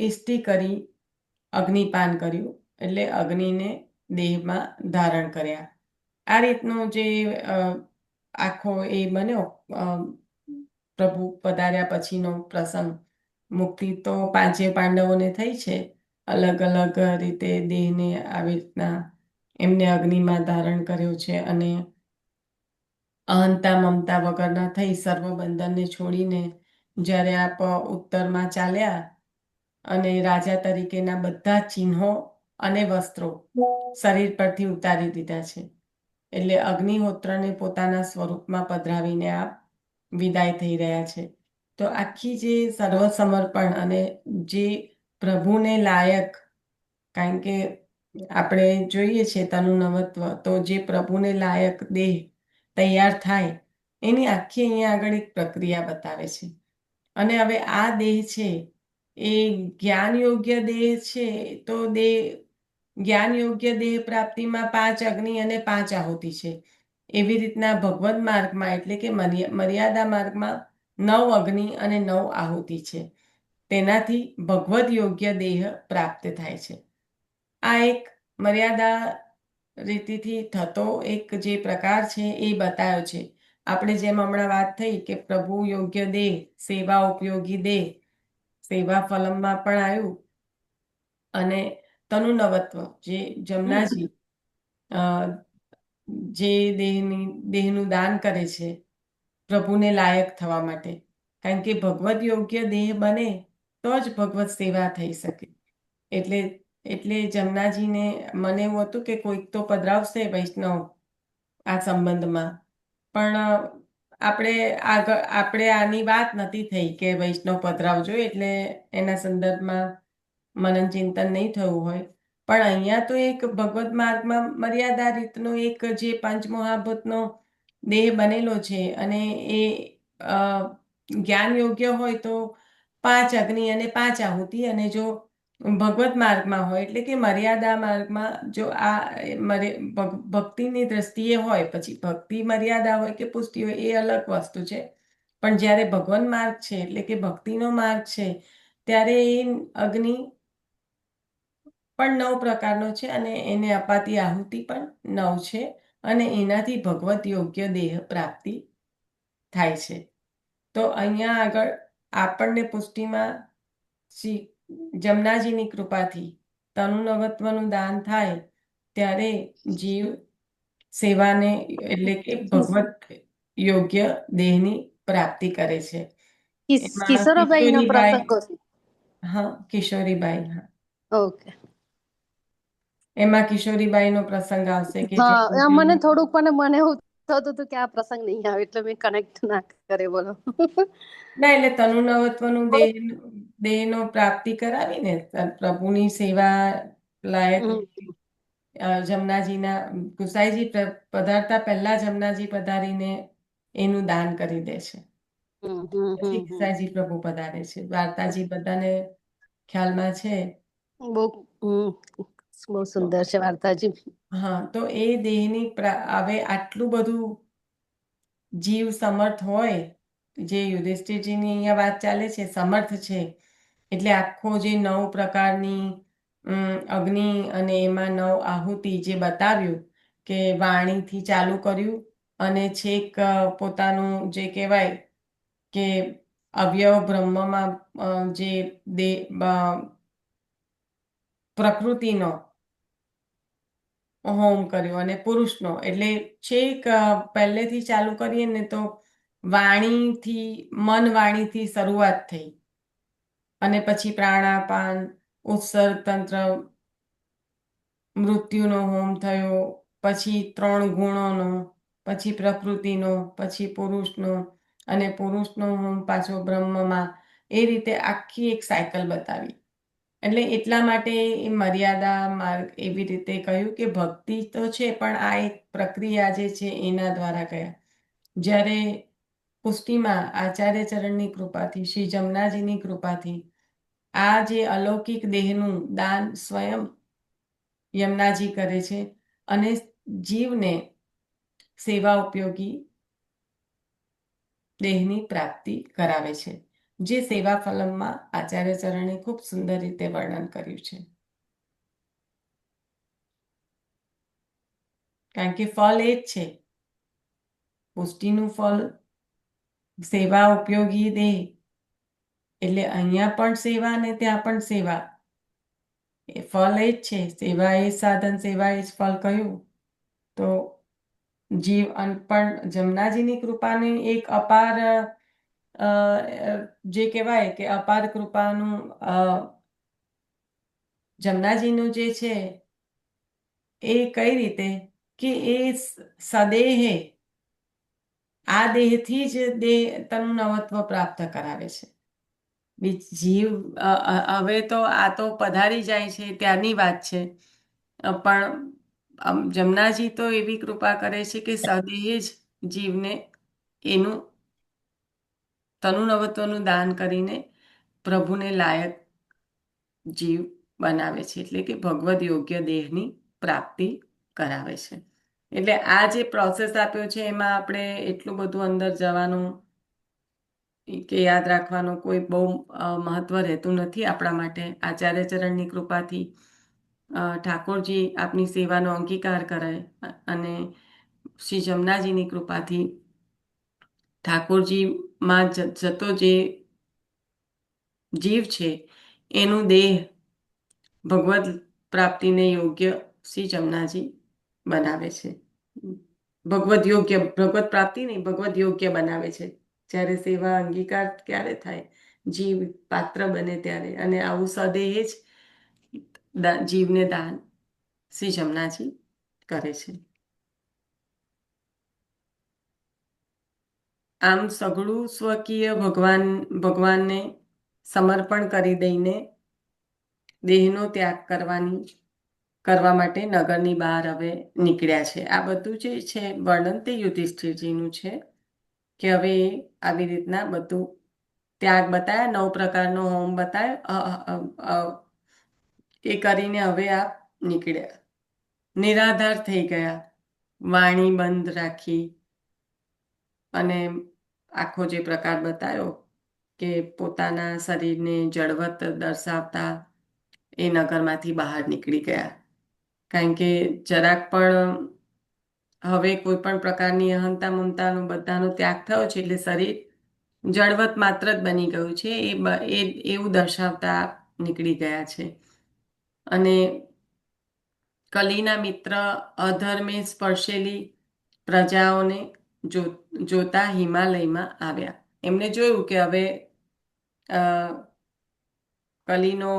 ઇષ્ટિ કરી અગ્નિપાન કર્યું, એટલે અગ્નિને દેહમાં ધારણ કર્યા. આ રીતનો જે આખો એ બન્યો પ્રભુ પધાર્યા પછીનો પ્રસંગ. મુક્તિ તો પાંચે પાંડવોને થઈ છે, અલગ અલગ રીતે દેહને આવી રીતના એમને અગ્નિમાં ધારણ કર્યો છે. અને અહંતા મમતા વગરના થઈ સર્વ બંધનને છોડીને જ્યારે આપ ઉત્તરમાં ચાલ્યા અને રાજા તરીકેના બધા ચિહ્નો અને વસ્ત્રો શરીર પરથી ઉતારી દીધા છે, એટલે અગ્નિહોત્રને પોતાના સ્વરૂપમાં પધરાવીને આપ વિદાય થઈ રહ્યા છે. તો આખી જે સર્વસમર્પણ અને જે પ્રભુને લાયક, કારણ કે આપણે જોઈએ છે તનુ નવત્વ, તો જે પ્રભુને લાયક દેહ તૈયાર થાય એની આખી અહીંયા આગળ એક પ્રક્રિયા બતાવે છે. અને હવે આ દેહ છે એ જ્ઞાન યોગ્ય દેહ છે, તો જ્ઞાન યોગ્ય દેહ પ્રાપ્તિમાં 5 અગ્નિ અને 5 આહુતિ છે. એવી રીતના ભગવદ માર્ગમાં, એટલે કે મર્યાદા માર્ગમાં 9 અગ્નિ અને 9 આહુતિ છે. તેનાથી ભગવદ યોગ્ય દેહ પ્રાપ્ત થાય છે. આ એક મર્યાદા રીતિથી થતો એક જે પ્રકાર છે એ બતાવ્યો છે. આપણે જેમ હમણાં વાત થઈ કે પ્રભુ યોગ્ય દેહ, સેવા ઉપયોગી દેહ, સેવા ફલમમાં પણ આવ્યું. અને તનુ નવત્વ, જે જમનાજી જે દેહનું દાન કરે છે પ્રભુને લાયક થવા માટે, કારણ કે ભગવદ યોગ્ય દેહ બને તો જ ભગવત સેવા થઈ શકે. એટલે જમનાજીને મને એવું હતું કે કોઈક તો પધરાવશે વૈષ્ણવ આ સંબંધમાં, પણ આપણે આની વાત નથી થઈ કે વૈષ્ણવ પધરાવજો, એટલે એના સંદર્ભમાં મનન ચિંતન નહીં થયું હોય. પણ અહીંયા તો એક ભગવદ માર્ગમાં મર્યાદા રીતનો એક જે પંચમહાભૂતનો દેહ બનેલો છે, અને એ જ્ઞાન યોગ્ય હોય તો 5 અગ્નિ અને 5 આહુતિ, અને જો ભગવત માર્ગમાં હોય એટલે કે મર્યાદા માર્ગમાં જો આ ભક્તિની દ્રષ્ટિએ હોય, પછી ભક્તિ મર્યાદા હોય કે પુષ્ટિ હોય એ અલગ વસ્તુ છે. પણ જ્યારે ભગવાન માર્ગ છે એટલે કે ભક્તિનો માર્ગ છે, ત્યારે એ અગ્નિ પણ 9 પ્રકારનો છે અને એને અપાતી આહુતિ પણ 9 છે, અને એનાથી ભગવત યોગ્ય દેહ પ્રાપ્તિ થાય છે. તો અહીંયા આગળ આપણને પુષ્ટિમાં શ્રી જમનાજીની કૃપાથી તનુ નવત્વનું દાન થાય ત્યારે જીવ સેવાને એટલે કે ભગવત યોગ્ય દેહની પ્રાપ્તિ કરે છે. એમાં કિશોરાબાઈ નો કિશોરીબાઈ, પ્રસંગ હતો. હા, કિશોરીબાઈ, હા. ઓકે. એમાં કિશોરીબાઈનો પ્રસંગ આવશે કે જે હા મને થોડુંક મને એવું થતું હતું કે આ પ્રસંગ નહીં આવે એટલે મેં કનેક્ટ ના કરે બોલો. ના એટલે તનુનવત્વનું દેહનો પ્રાપ્તિ કરાવીને પ્રભુની સેવા લાયક જમનાજીના ગુસાઈજી પધારતા પહેલા જમનાજી પધારીને એનું દાન કરી દે છે. પછી ગુસાઈજી પ્રભુ પધારે છે. વાર્તાજી બધાને ખ્યાલમાં છે. બહુ સુંદર છે વાર્તાજી. હા, તો એ દેહની હવે આટલું બધું જીવ સમર્થ હોય, જે યુધિષ્ઠિરજીની અહીંયા વાત ચાલે છે, સમર્થ છે, એટલે આખો જે 9 પ્રકારની અગ્નિ અને એમાં 9 આહુતિ જે બતાવ્યું કે વાણીથી ચાલુ કર્યું અને છેક પોતાનું જે કહેવાય કે અવયવ બ્રહ્મમાં જે પ્રકૃતિનો હોમ કર્યો અને પુરુષનો, એટલે છેક પહેલેથી ચાલુ કરીએ ને તો વાણીથી મન વાણીથી શરૂઆત થઈ અને પછી પ્રાણાપાન, ઉત્સર્ગ તંત્ર, મૃત્યુનો હોમ થયો, પછી 3 ગુણોનો, પછી પ્રકૃતિનો, પછી પુરુષનો, અને પુરુષનો હોમ પાછો બ્રહ્મમાં. એ રીતે આખી એક સાયકલ બતાવી. એટલે એટલા માટે એ મર્યાદા માર્ગ એવી રીતે કહ્યું કે ભક્તિ તો છે, પણ આ એક પ્રક્રિયા જે છે એના દ્વારા ગયા. જ્યારે પુષ્ટિમાં આચાર્ય ચરણની કૃપાથી, શ્રી જમનાજીની કૃપાથી આ જે અલૌકિક દેહનું દાન સ્વયં યમુનાજી કરે છે અને જીવને સેવા ઉપયોગી દેહની પ્રાપ્તિ કરાવે છે, જે સેવા ફલમમાં આચાર્ય ચરણે ખૂબ સુંદર રીતે વર્ણન કર્યું છે. કારણ કે ફળ એ જ છે, પુષ્ટિનું ફળ સેવા ઉપયોગી દેહ, એટલે અહીંયા પણ સેવા ને ત્યાં પણ સેવા. એ ફળ એ જ છે, સેવા એ સાધન, સેવા એ જ ફળ કહ્યું. તો જીવ પણ જમનાજીની કૃપાની એક અપાર જે કહેવાય કે અપાર કૃપાનું જમનાજીનું જે છે એ કઈ રીતે કે એ સદેહે આ દેહથી જ તનુનવત્વ પ્રાપ્ત કરાવે છે. જીવ હવે તો આ તો પધારી જાય છે ત્યારની વાત છે, પણ જમનાજી તો એવી કૃપા કરે છે કે સદેહે જ જીવને એનું તનુનવત્વનું દાન કરીને પ્રભુને લાયક જીવ બનાવે છે, એટલે કે ભગવદ યોગ્ય દેહની પ્રાપ્તિ કરાવે છે. એટલે આ જે પ્રોસેસ આપ્યો છે એમાં આપણે એટલું બધું અંદર જવાનું કે યાદ રાખવાનું કોઈ બહુ મહત્વ રહેતું નથી આપણા માટે. આચાર્ય ચરણની કૃપાથી ઠાકોરજી આપની સેવાનો અંગીકાર કરે અને શ્રી જમનાજીની કૃપાથી ઠાકોરજીમાં જતો જે જીવ છે એનું દેહ ભગવદ પ્રાપ્તિને યોગ્ય શ્રી જમનાજી બનાવે છે. ભગવદ પ્રાપ્તિ નહીં, ભગવદ યોગ્ય બનાવે છે. જ્યારે સેવા અંગીકાર ક્યારે થાય? જીવ પાત્ર બને ત્યારે. અને આવું સદેહે જ જીવને દાન શ્રી જમનાજી કરે છે. આમ સઘળું સ્વકીય ભગવાનને સમર્પણ કરી દઈને દેહનો ત્યાગ કરવા માટે નગરની બહાર હવે નીકળ્યા છે. આ બધું જે છે વર્ણન તે યુધિષ્ઠિરજીનું છે કે હવે આવી રીતના બધું ત્યાગ બતાવ્યા, 9 પ્રકારનો હોમ બતાવ્યો, એ કરીને હવે આ નીકળ્યા, નિરાધાર થઈ ગયા, વાણી બંધ રાખી અને આખો જે પ્રકાર બતાવ્યો કે પોતાના શરીરને જળવત દર્શાવતા એ નગરમાંથી બહાર નીકળી ગયા. કારણ કે જરાક પણ હવે કોઈ પણ પ્રકારની અહંતા મમતાનો બધાનો ત્યાગ થયો છે, એટલે શરીર જળવત માત્ર જ બની ગયું છે, એ એવું દર્શાવતા નીકળી ગયા છે. અને કલીના મિત્ર અધર્મે સ્પર્શેલી પ્રજાઓને જોતા હિમાલયમાં આવ્યા. એમને જોયું કે હવે કલીનો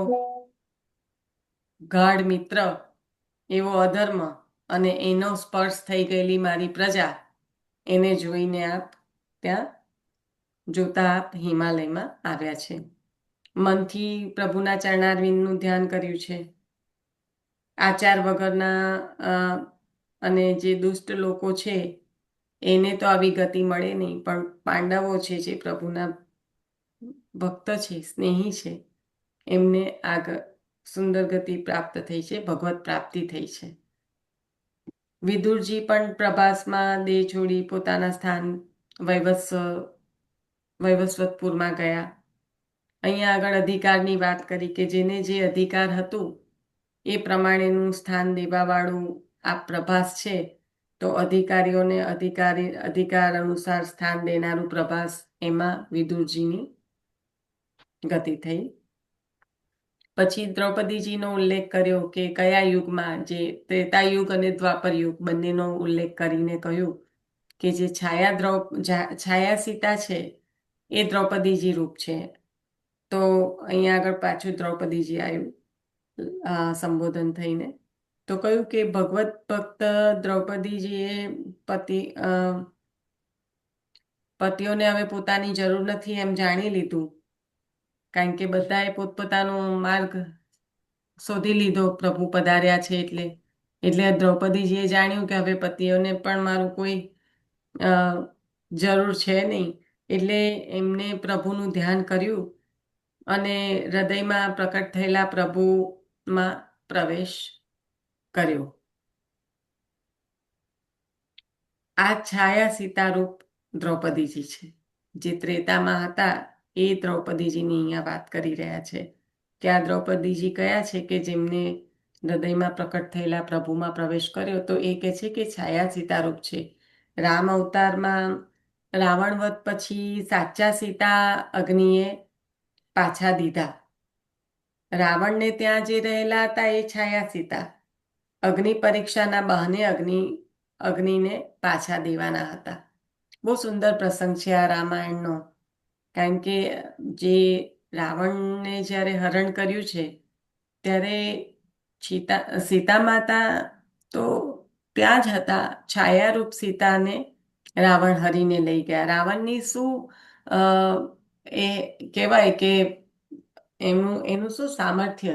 ગાઢ મિત્ર એવો અધર્મ અને એનો સ્પર્શ થઈ ગયેલી મારી પ્રજા, એને જોઈને આપ ત્યાં જોતા આપ હિમાલયમાં આવ્યા છે. મનથી પ્રભુના ચરણારવિંદનું ધ્યાન કર્યું છે. આચાર વગરના અને જે દુષ્ટ લોકો છે એને તો આવી ગતિ મળે નહીં, પણ પાંડવો છે જે પ્રભુના ભક્ત છે, સ્નેહી છે, એમને આગળ સુંદર ગતિ પ્રાપ્ત થઈ છે, ભગવત પ્રાપ્તિ થઈ છે. વિદુરજી પણ પ્રભાસમાં દેહ છોડી પોતાના સ્થાન વૈવસ્વતપુરમાં ગયા. અહીંયા આગળ અધિકારની વાત કરી કે જેને જે અધિકાર હતું એ પ્રમાણેનું સ્થાન દેવાવાળું આ પ્રભાસ છે, તો અધિકારીઓને અધિકાર અનુસાર સ્થાન દેનારું પ્રભાસ, એમાં વિદુરજીની ગતિ થઈ. પછી દ્રૌપદીજીનો ઉલ્લેખ કર્યો કે કયા યુગમાં, જે ત્રેતાયુગ અને દ્વાપર યુગ બંનેનો ઉલ્લેખ કરીને કહ્યું કે જે છાયા સીતા છે એ દ્રૌપદીજી રૂપ છે. તો અહીંયા આગળ પાછું દ્રૌપદીજી આવ્યું સંબોધન થઈને. તો કહ્યું કે ભગવત ભક્ત દ્રૌપદીજીએ પતિઓને હવે પોતાની જરૂર નથી એમ જાણી લીધું, કારણ કે બધાએ પોતપોતાનો માર્ગ શોધી લીધો પ્રભુ પધાર્યા છે એટલે દ્રૌપદીજીએ જાણ્યું કે હવે પતિઓને પણ મારું કોઈ જરૂર છે નહીં, એટલે એમને પ્રભુનું ધ્યાન કર્યું અને હૃદયમાં પ્રકટ થયેલા પ્રભુમાં પ્રવેશ કર્યો. આ છાયા સીતારૂપ દ્રૌપદીજી છે. જે ત્રેતામાં હતા એ દ્રૌપદીજીની અહીંયા વાત કરી રહ્યા છે કે આ દ્રૌપદીજી કયા છે કે જેમને હૃદયમાં પ્રકટ થયેલા પ્રભુમાં પ્રવેશ કર્યો. તો એ કહે છે કે છાયા સીતારૂપ છે. રામ અવતારમાં રાવણ વધ પછી સાચા સીતા અગ્નિએ પાછા દીધા. રાવણને ત્યાં જે રહેલા હતા એ છાયા સીતા, અગ્નિ પરીક્ષાના બહાને અગ્નિને પાછા દેવાના હતા. બહુ સુંદર પ્રસંગ છે આ રામાયણનો, કારણ કે જે રાવણને જ્યારે હરણ કર્યું છે ત્યારે સીતા માતા તો ત્યાં જ હતા. છાયારૂપ સીતાને રાવણ હરીને લઈ ગયા. રાવણની શું એ કહેવાય કે એનું શું સામર્થ્ય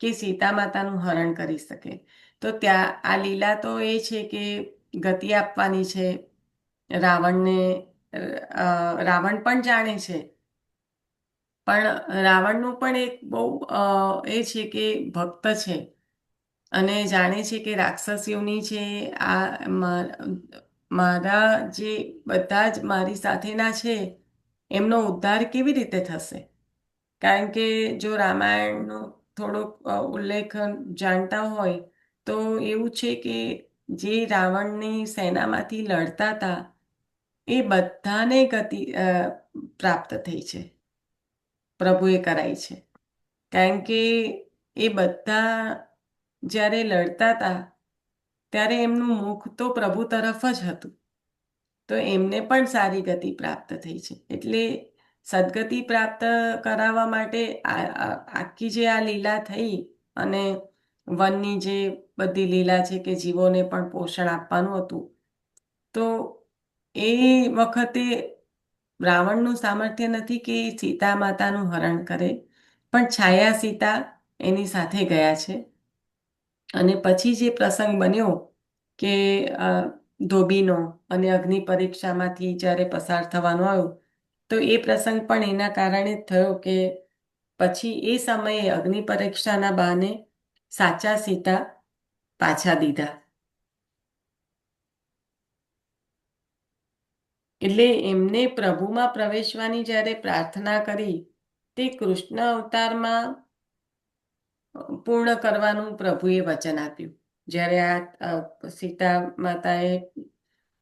કે સીતા માતાનું હરણ કરી શકે. તો ત્યાં આ લીલા તો એ છે કે ગતિ આપવાની છે રાવણને. રાવણ પણ જાણે છે, પણ રાવણનું પણ એક બહુ એ છે કે ભક્ત છે અને જાણે છે કે રાક્ષસ યોની છે આ મારા જે બધા જ મારી સાથેના છે એમનો ઉદ્ધાર કેવી રીતે થશે. કારણ કે જો રામાયણનો થોડોક ઉલ્લેખ જાણતા હોય તો એવું છે કે જે રાવણની સેનામાંથી લડતા હતા એ બધાને ગતિ પ્રાપ્ત થઈ છે, પ્રભુએ કરાઈ છે. કારણ કે એ બધા જ્યારે લડતા હતા ત્યારે એમનું મુખ તો પ્રભુ તરફ જ હતું, તો એમને પણ સારી ગતિ પ્રાપ્ત થઈ છે. એટલે સદગતિ પ્રાપ્ત કરાવવા માટે આખી જે આ લીલા થઈ અને વનની જે બધી લીલા છે કે જીવોને પણ પોષણ આપવાનું હતું, તો એ વખતે રાવણનું સામર્થ્ય નથી કે સીતા માતાનું હરણ કરે, પણ છાયા સીતા એની સાથે ગયા છે. અને પછી જે પ્રસંગ બન્યો કે ધોબીનો અને અગ્નિ પરીક્ષામાંથી જ્યારે પસાર થવાનું આવ્યું, તો એ પ્રસંગ પણ એના કારણે જ થયો કે પછી એ સમયે અગ્નિ પરીક્ષાના બહાને સાચા સીતા પાછા દીધા. એટલે એમને પ્રભુમાં પ્રવેશવાની જ્યારે પ્રાર્થના કરી તે કૃષ્ણ અવતારમાં પૂર્ણ કરવાનું પ્રભુએ વચન આપ્યું. જ્યારે આ સીતા માતાએ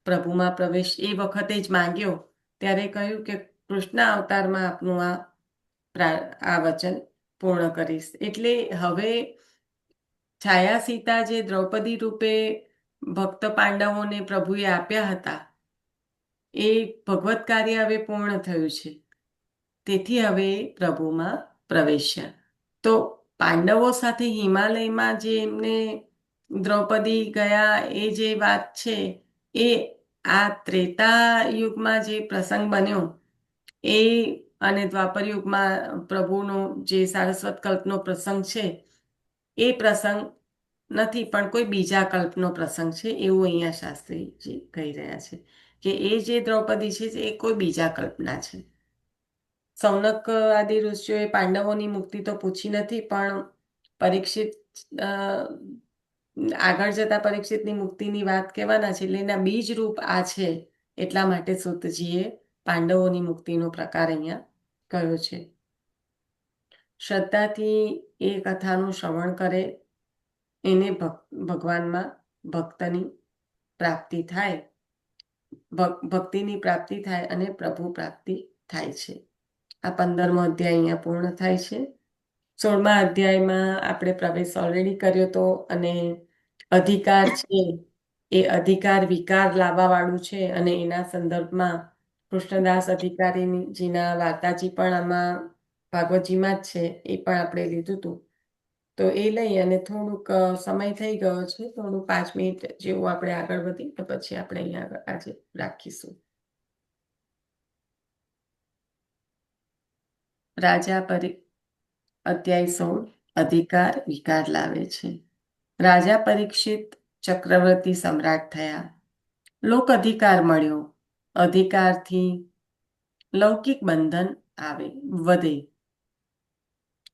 પ્રભુમાં પ્રવેશ એ વખતે જ માંગ્યો ત્યારે કહ્યું કે કૃષ્ણ અવતારમાં આપનું આ વચન પૂર્ણ કરીશ. એટલે હવે છાયા સીતા જે દ્રૌપદી રૂપે ભક્ત પાંડવોને પ્રભુએ આપ્યા હતા એ ભગવત કાર્ય હવે પૂર્ણ થયું છે, તેથી હવે પ્રભુમાં પ્રવેશ્યા. તો પાંડવો સાથે હિમાલયમાં જે એમને દ્રૌપદી ગયા એ જે વાત છે એ આ ત્રેતા યુગમાં જે પ્રસંગ બન્યો એ અને દ્વાપર યુગમાં પ્રભુનો જે સારસ્વત કલ્પનો પ્રસંગ છે એ પ્રસંગ નથી, પણ કોઈ બીજા કલ્પનો પ્રસંગ છે એવું અહીંયા શાસ્ત્રીજી કહી રહ્યા છે કે એ જે દ્રૌપદી છે એ કોઈ બીજા કલ્પના છે. સૌનક આદિ ઋષિઓએ પાંડવોની મુક્તિ તો પૂછી નથી, પણ પરીક્ષિત આગળ જતા પરીક્ષિતની મુક્તિની વાત કહેવાના છે એટલે એના બીજ રૂપ આ છે, એટલા માટે સૂતજીએ પાંડવોની મુક્તિનો પ્રકાર અહીંયા કહ્યો છે. શ્રદ્ધાથી એ કથાનું શ્રવણ કરે એને ભગવાનમાં ભક્તની પ્રાપ્તિ થાય, ભક્તિની પ્રાપ્તિ થાય અને પ્રભુ પ્રાપ્તિ થાય છે. આ 15મો અધ્યાય અહીંયા પૂર્ણ થાય છે. 16મા અધ્યાયમાં આપણે પ્રવેશ ઓલરેડી કર્યો હતો અને અધિકાર છે એ અધિકાર વિકાર લાવવા વાળું છે અને એના સંદર્ભમાં કૃષ્ણદાસ અધિકારીજીના વાર્તાજી પણ આમાં ભાગવતજીમાં જ છે, એ પણ આપણે લીધું હતું. તો એ લઈ અને થોડુંક સમય થઈ ગયો છે, થોડું 5 મિનિટ જેવું આપણે આગળ વધી તો પછી આપણે અહીંયા આજે રાખીશું. રાજા અધ્યાય 16 અધિકાર વિકાર લાવે છે. રાજા પરીક્ષિત ચક્રવર્તી સમ્રાટ થયા. લોક અધિકાર મળ્યો. અધિકારથી લૌકિક બંધન વધે.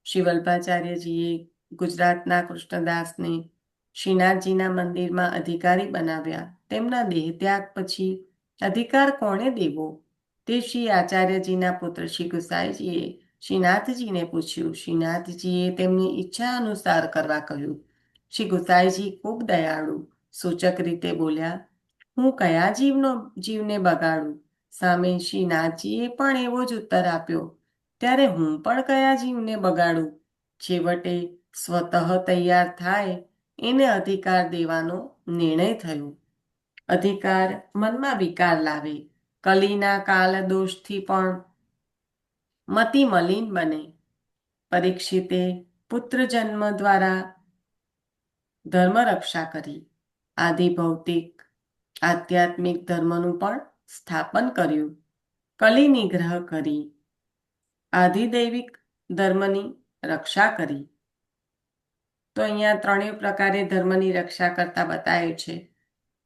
શ્રી વલ્ભાચાર્યજીએ ગુજરાતના કૃષ્ણદાસને શ્રીનાથજીના મંદિરમાં અધિકારી બનાવ્યા. તેમના દેહ ત્યાગ પછી અધિકાર કોણે દેવો તે શ્રી આચાર્યજીના પુત્ર શ્રી ગુસાઈજીએ શ્રીનાથજીને પૂછ્યું. શ્રીનાથજીએ તેમની ઈચ્છા અનુસાર કરવા કહ્યું. શ્રી ગુસાઈજી ખૂબ દયાળુ સૂચક રીતે બોલ્યા, હું કયા જીવને બગાડું? સામે શ્રીનાથજીએ પણ એવો જ ઉત્તર આપ્યો, ત્યારે હું પણ કયા જીવને બગાડું? છેવટે સ્વતઃ તૈયાર થાય એને અધિકાર દેવાનો નિર્ણય થયો. અધિકાર મનમાં વિકાર લાવે. કલીના કાલ દોષથી પણ મતિ મલિન બને. પરીક્ષિતે પુત્ર જન્મ દ્વારા ધર્મ રક્ષા કરી. આદિ ભૌતિક આધ્યાત્મિક ધર્મનું પણ સ્થાપન કર્યું. કલી નિગ્રહ કરી. આધિદૈવિક ધર્મની રક્ષા કરી. તો અહીંયા 3 પ્રકારે ધર્મની રક્ષા કરતા બતાવ્યું છે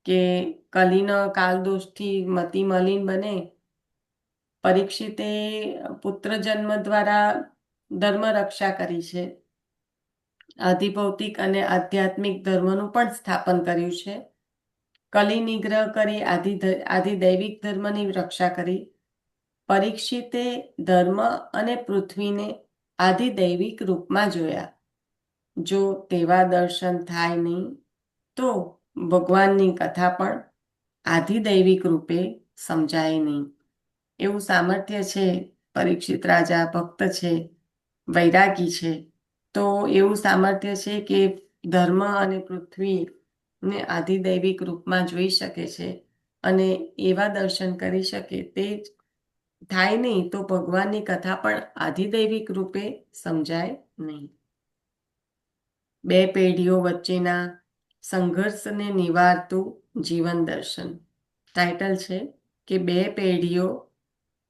કે કલીનો કાલદોષથી મતિ મલિન બને. પરીક્ષિતે પુત્ર જન્મ દ્વારા ધર્મ રક્ષા કરી છે. આધિભૌતિક અને આધ્યાત્મિક ધર્મનું પણ સ્થાપન કર્યું છે. કલી નિગ્રહ કરી આધિદૈવિક ધર્મની રક્ષા કરી. પરીક્ષિતે ધર્મ અને પૃથ્વીને આધિદૈવિક રૂપમાં જોયા. જો તેવા દર્શન થાય નહીં તો ભગવાનની કથા પણ આધિદૈવિક રૂપે સમજાય નહીં. એવું સામર્થ્ય છે. પરીક્ષિત રાજા ભક્ત છે, વૈરાગી છે, તો એવું સામર્થ્ય છે કે ધર્મ અને પૃથ્વીને આધિદૈવિક રૂપમાં જોઈ શકે છે અને એવા દર્શન કરી શકે. તે જ થાય નહીં તો ભગવાનની કથા પણ આધિદૈવિક રૂપે સમજાય નહીં. 2 પેઢીઓ વચ્ચેના સંઘર્ષને નિવારતું જીવન દર્શન. ટાઇટલ છે કે 2 પેઢીઓ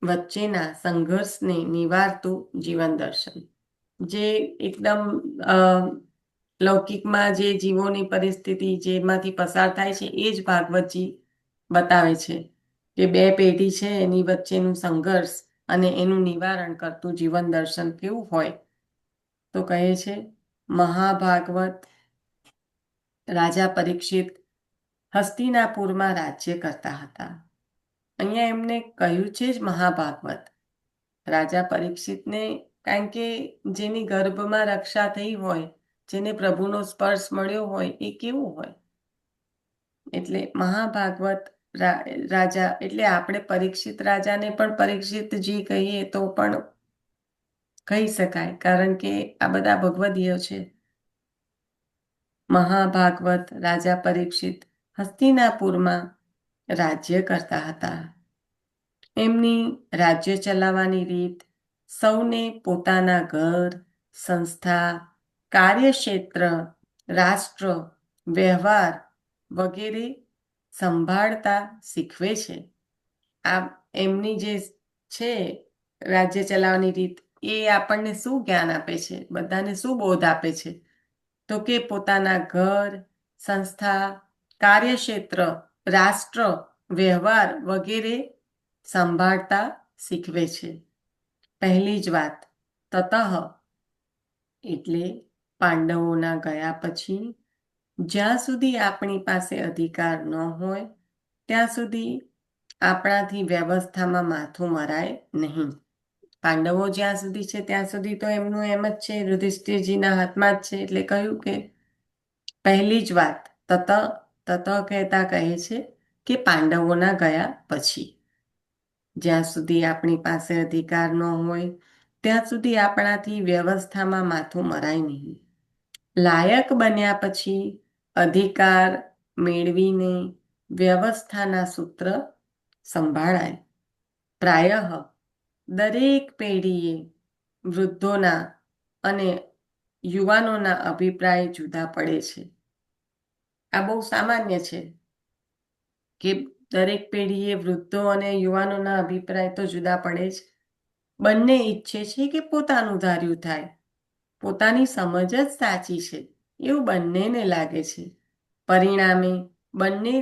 વચ્ચેના સંઘર્ષને નિવારતું જીવન દર્શન. જે એકદમ લૌકિકમાં જે જીવોની પરિસ્થિતિ જેમાંથી પસાર થાય છે એ જ ભાગવતજી બતાવે છે કે 2 પેઢી છે એની વચ્ચેનું સંઘર્ષ અને એનું નિવારણ કરતું જીવન દર્શન કેવું હોય. તો કહે છે મહાભાગવત રાજા પરીક્ષિત હસ્તિનાપુરમાં રાજ્ય કરતા હતા. અહીંયા એમને કહ્યું છે જ મહાભાગવત. રાજા પરીક્ષિતને કારણ કે જેની ગર્ભમાં રક્ષા થઈ હોય, જેને પ્રભુનો સ્પર્શ મળ્યો હોય એ કેવું હોય. એટલે મહાભાગવત રાજા એટલે આપણે પરીક્ષિત રાજાને પણ પરીક્ષિતજી કહીએ તો પણ કહી શકાય, કારણ કે આ બધા ભગવદીય છે. મહાભાગવત રાજા પરીક્ષિત હસ્તિનાપુરમાં રાજ્ય કરતા હતા. એમની રાજ્ય ચલાવવાની રીત સૌને પોતાના ઘર, સંસ્થા, કાર્યક્ષેત્ર, રાષ્ટ્ર વ્યવહાર વગેરે સંભાળતા શીખવે છે. આ એમની જે છે રાજ્ય ચલાવવાની રીત, એ આપણને શું જ્ઞાન આપે છે, બધાને શું બોધ આપે છે? તો કે પોતાના ઘર, સંસ્થા, કાર્યક્ષેત્ર, રાષ્ટ્ર, વ્યવહાર વગેરે સંભાળતા શીખવે છે. પહેલી જ વાત, તતઃ એટલે પાંડવોના ગયા પછી જ્યાં સુધી આપણી પાસે અધિકાર ન હોય ત્યાં સુધી આપણાથી વ્યવસ્થામાં માથું મરાય નહીં. પાંડવો જ્યાં સુધી છે ત્યાં સુધી તો એમનું એમ જ છે, યુધિષ્ઠિરજીના હાથમાં જ છે. એટલે કહ્યું કે પહેલી જ વાત, તત કહેતા કહે છે કે પાંડવોના ગયા પછી જ્યાં સુધી આપણી પાસે અધિકાર ન હોય ત્યાં સુધી આપણાથી વ્યવસ્થામાં માથું મરાય નહીં. લાયક બન્યા પછી અધિકાર મેળવીને વ્યવસ્થાના સૂત્ર સંભાળાય. પ્રાયઃ દરેક પેઢીએ વૃદ્ધોના અને યુવાનોના અભિપ્રાય જુદા પડે છે. આ બહુ સામાન્ય છે કે દરેક પેઢીએ વૃદ્ધો અને યુવાનોના અભિપ્રાય તો જુદા પડે જ. બંને ઈચ્છે છે કે પોતાનું ધાર્યું થાય, પોતાની સમજ જ સાચી છે એવું બંનેને લાગે છે. પરિણામે બંને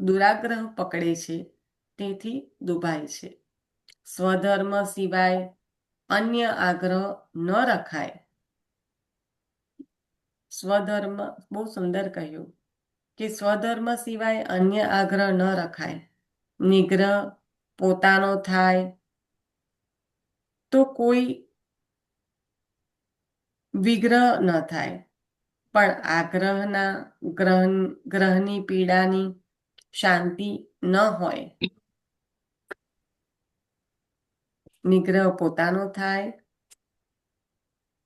દુરાગ્રહ પકડે છે, તેથી દુભાય છે. સ્વધર્મ સિવાય અન્ય આગ્રહ ન રખાય. સ્વધર્મ, બહુ સુંદર કહ્યું કે સ્વધર્મ સિવાય અન્ય આગ્રહ ન રખાય. નિગ્રહ પોતાનો થાય તો કોઈ વિગ્રહ ન થાય, પણ આગ્રહના ગ્રહની પીડાની શાંતિ ન હોય. નિગ્રહ પોતાનો થાય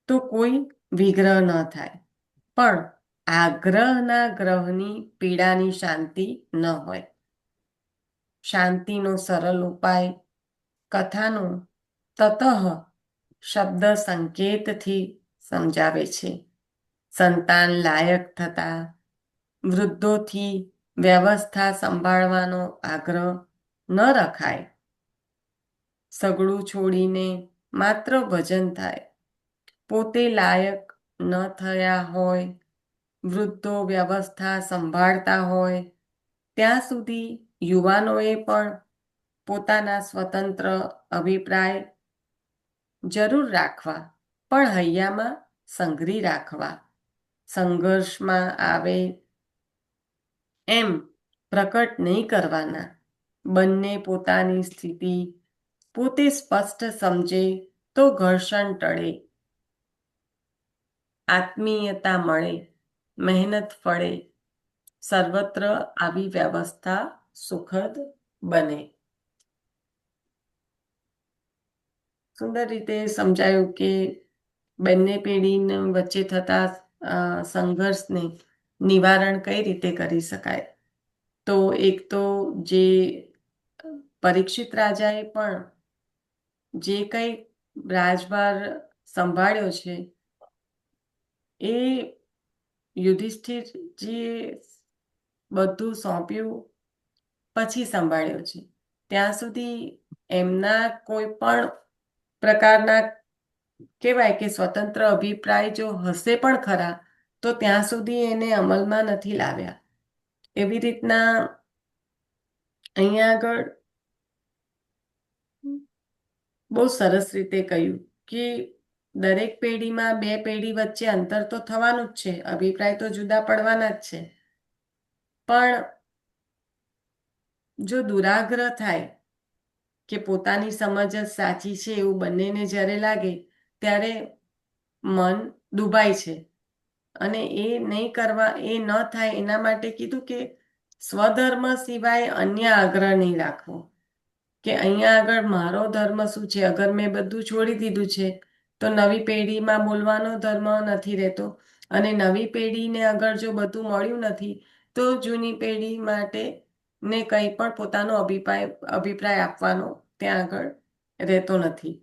તો કોઈ વિગ્રહ ન થાય, પણ આગ્રહના ગ્રહની પીડાની શાંતિ ન હોય. શાંતિનો સરળ ઉપાય કથાનું તતઃ શબ્દ સંકેતથી સમજાવે છે. સંતાન લાયક થતા વૃદ્ધોથી વ્યવસ્થા સંભાળવાનો આગ્રહ ન રખાય. સગડું છોડીને માત્ર ભજન થાય. પોતે લાયક ન થયા હોય, વૃદ્ધો વ્યવસ્થા સંભાળતા હોય ત્યાં સુધી યુવાનોએ પણ પોતાના સ્વતંત્ર અભિપ્રાય જરૂર રાખવા, પણ હૈયામાં સંઘરી રાખવા. સંઘર્ષમાં આવે એમ પ્રકટ નહીં કરવાના. બંને પોતાની સ્થિતિ પોતે સ્પષ્ટ સમજે તો ઘર્ષણ ટળે, આત્મીયતા મળે, મહેનત ફળે. સર્વત્ર આવી વ્યવસ્થા સુખદ બને. સુંદર રીતે સમજાયું કે બંને પેઢીને વચ્ચે થતા સંઘર્ષને નિવારણ કઈ રીતે કરી શકાય. તો એક તો જે પરીક્ષિત રાજાએ પણ જે કંઈ રાજભાર સંભાળ્યો છે એ યુધિષ્ઠિરજીએ બધું સોંપ્યું પછી સંભાળ્યો છે. ત્યાં સુધી એમના કોઈ પણ પ્રકારના કહેવાય કે સ્વતંત્ર અભિપ્રાય જો હશે પણ ખરા તો ત્યાં સુધી એને અમલમાં નથી લાવ્યા. એવી રીતના અહીંયા આગળ બહુ સરસ રીતે કહ્યું કે દરેક પેઢીમાં બે પેઢી વચ્ચે અંતર તો થવાનું જ છે, અભિપ્રાય તો જુદા પડવાના જ છે, પણ જો દુરાગ્રહ થાય કે પોતાની સમજ જ સાચી છે એવું બંનેને જ્યારે લાગે ત્યારે મન દુભાય છે. અને એ નહીં કરવા, એ ન થાય એના માટે કીધું કે સ્વધર્મ સિવાય અન્ય આગ્રહ નહીં રાખવો. કે અહીંયા આગળ મારો ધર્મ શું છે, અગર મેં બધું છોડી દીધું છે તો નવી પેઢીમાં બોલવાનો ધર્મ નથી રહેતો, અને નવી પેઢીને અગર જો બધું મળ્યું નથી તો જૂની પેઢી માટે ને કંઈ પણ પોતાનો અભિપ્રાય આપવાનો ત્યાં આગળ રહેતો નથી.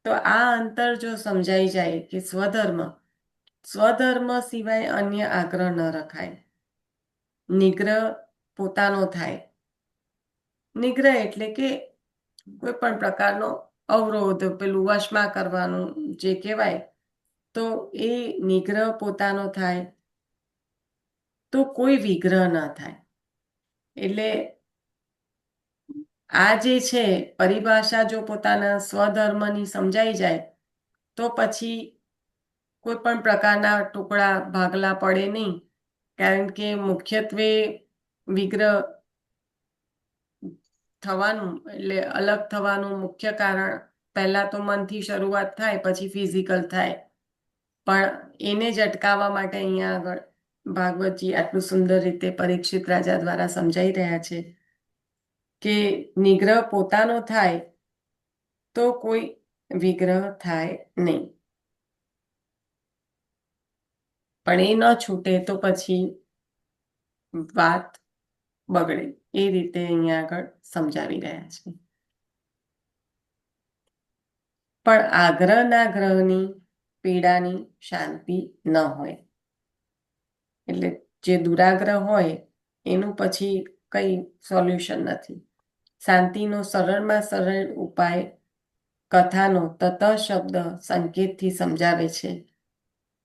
તો આ અંતર જો સમજાઈ જાય કે સ્વધર્મ સ્વધર્મ સિવાય અન્ય આગ્રહ ન રખાય. નિગ્રહ પોતાનો થાય. નિગ્રહ એટલે કે કોઈ પણ પ્રકારનો અવરોધ, પેલું વશમાં કરવાનું જે કહેવાય, તો એ નિગ્રહ પોતાનો થાય તો કોઈ વિગ્રહ ન થાય. એટલે આ જે છે પરિભાષા જો પોતાના સ્વધર્મની સમજાઈ જાય તો પછી કોઈ પણ પ્રકારના ટુકડા ભાગલા પડે નહીં, કારણ કે મુખ્યત્વે વિગ્રહ થવાનું એટલે અલગ થવાનું મુખ્ય કારણ પહેલા તો મનથી શરૂઆત થાય, પછી ફિઝિકલ થાય. પણ એને જ અટકાવવા માટે અહીંયા આગળ ભાગવતજી આટલું સુંદર રીતે પરીક્ષિત રાજા દ્વારા સમજાઈ રહ્યા છે કે નિગ્રહ પોતાનો થાય તો કોઈ વિગ્રહ થાય નહીં. પણ એ ન છૂટે તો પછી વાત બગડે, એ રીતે અહીંયા આગળ સમજાવી રહ્યા છે. પણ આગ્રહના ગ્રહની પીડાની શાંતિ ન હોય. એટલે જે દુરાગ્રહ હોય એનું પછી કઈ સોલ્યુશન નથી. શાંતિનો સરળમાં સરળ ઉપાય કથાનો તત શબ્દ સંકેતથી સમજાવે છે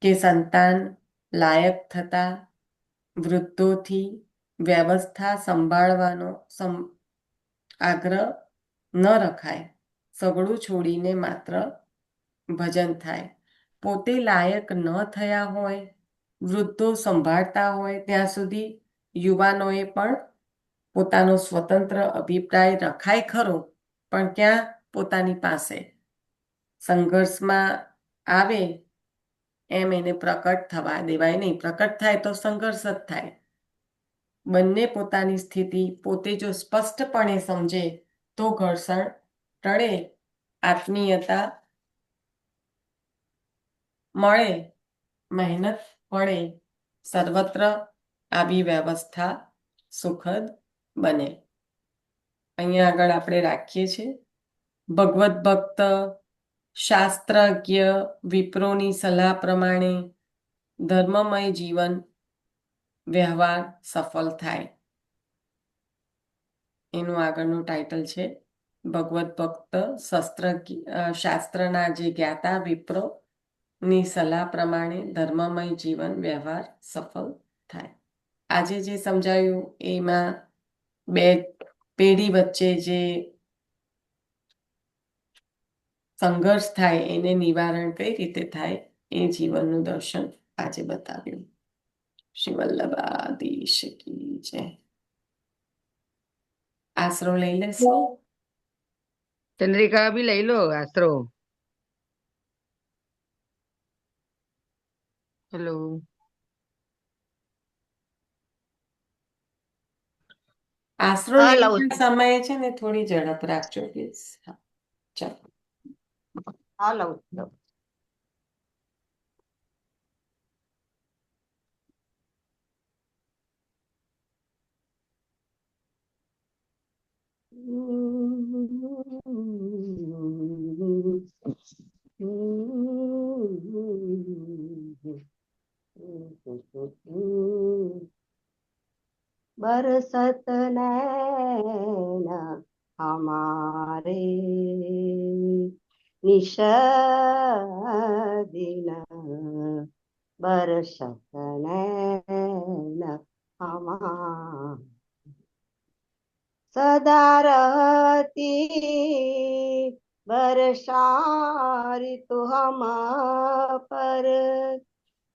કે સંતાન લાયક થતા વૃદ્ધોથી વ્યવસ્થા સંભાળવાનો આગ્રહ ન રખાય. સગડું છોડીને માત્ર ભજન થાય. પોતે લાયક ન થયા હોય, વૃદ્ધો સંભાળતા હોય ત્યાં સુધી યુવાનોએ પણ પોતાનો સ્વતંત્ર અભિપ્રાય રખાય ખરો, પણ ક્યાં પોતાની પાસે. સંઘર્ષમાં આવે એમ એને પ્રકટ થવા દેવાય નહીં. પ્રકટ થાય તો સંઘર્ષ જ થાય. બંને પોતાની સ્થિતિ પોતે જો સ્પષ્ટપણે સમજે તો ઘર્ષણ ટળે, આત્મીયતા મળે, મહેનત પડે, સર્વત્ર આવી વ્યવસ્થા સુખદ બને. અહીંયા આગળ આપણે રાખીએ છીએ. ભગવત ભક્ત શાસ્ત્રજ્ઞ વિપ્રોની સલાહ પ્રમાણે ધર્મમય જીવન વ્યવહાર સફળ થાય. એનું આગળનું ટાઇટલ છે ભગવત ભક્ત શાસ્ત્રના જે જ્ઞાતા વિપ્રો ની સલાહ પ્રમાણે ધર્મમય જીવન વ્યવહાર સફળ થાય. આજે જે સમજાયું એમાં બે પેઢી વચ્ચે જે સંઘર્ષ થાય એને નિવારણ કઈ રીતે થાય એ જીવનનું દર્શન આજે બતાવ્યું. શ્રી વલ્લભાધીશ કી જય. આશરો લઈ લેશો. ચંદ્રિકા બી લઈ લો આશરો. હેલો. આશરો હા લઉં લેવાના સમયે છે ને થોડી ઝડપ રાખજો પ્લીઝ. હા, ચાલો. હા લઉં લઉં. बरसत नैन हमारे निश दिन बरसत नैन हमारे सदा रहती बरसा ऋतु हम पर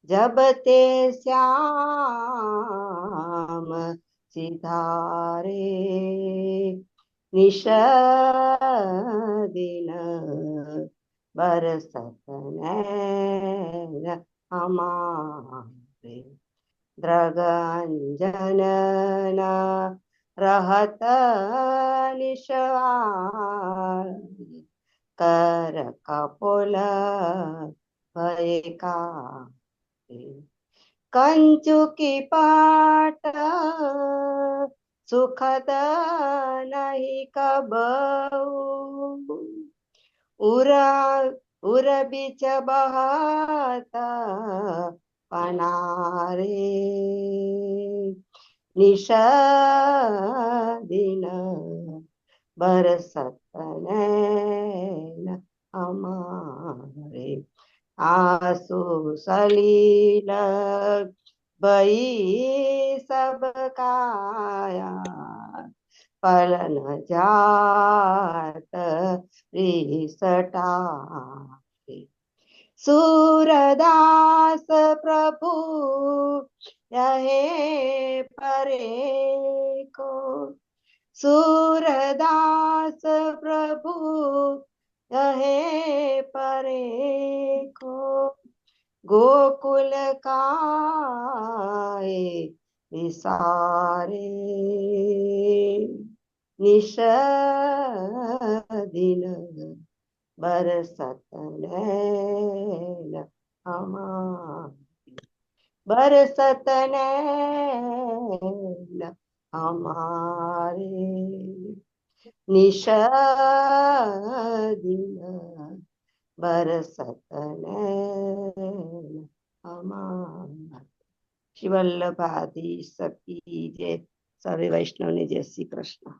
जब ते श्याम सिधारे निश दिन बरसत नैन हमारे द्रगंजन रहत निशार कर कपोल भय का कंचुकी पाट सुखद नहीं कबऊ उरा उर बीच बहता पनारे निश दिन बरसत नैन हमारे आंसू सलील बही सब काया पलन जात रिसटाए सूरदास प्रभु रहे परे को सूरदास प्रभु रहे परे को गोकुल काए विसारे निश दिन बरसत नैन हमारे बरसत नैन हमारे निश दिन बरसत नैन हमारे। श्री वल्लभाधीश की जय। सर्वे वैष्णव ने जय श्री कृष्ण।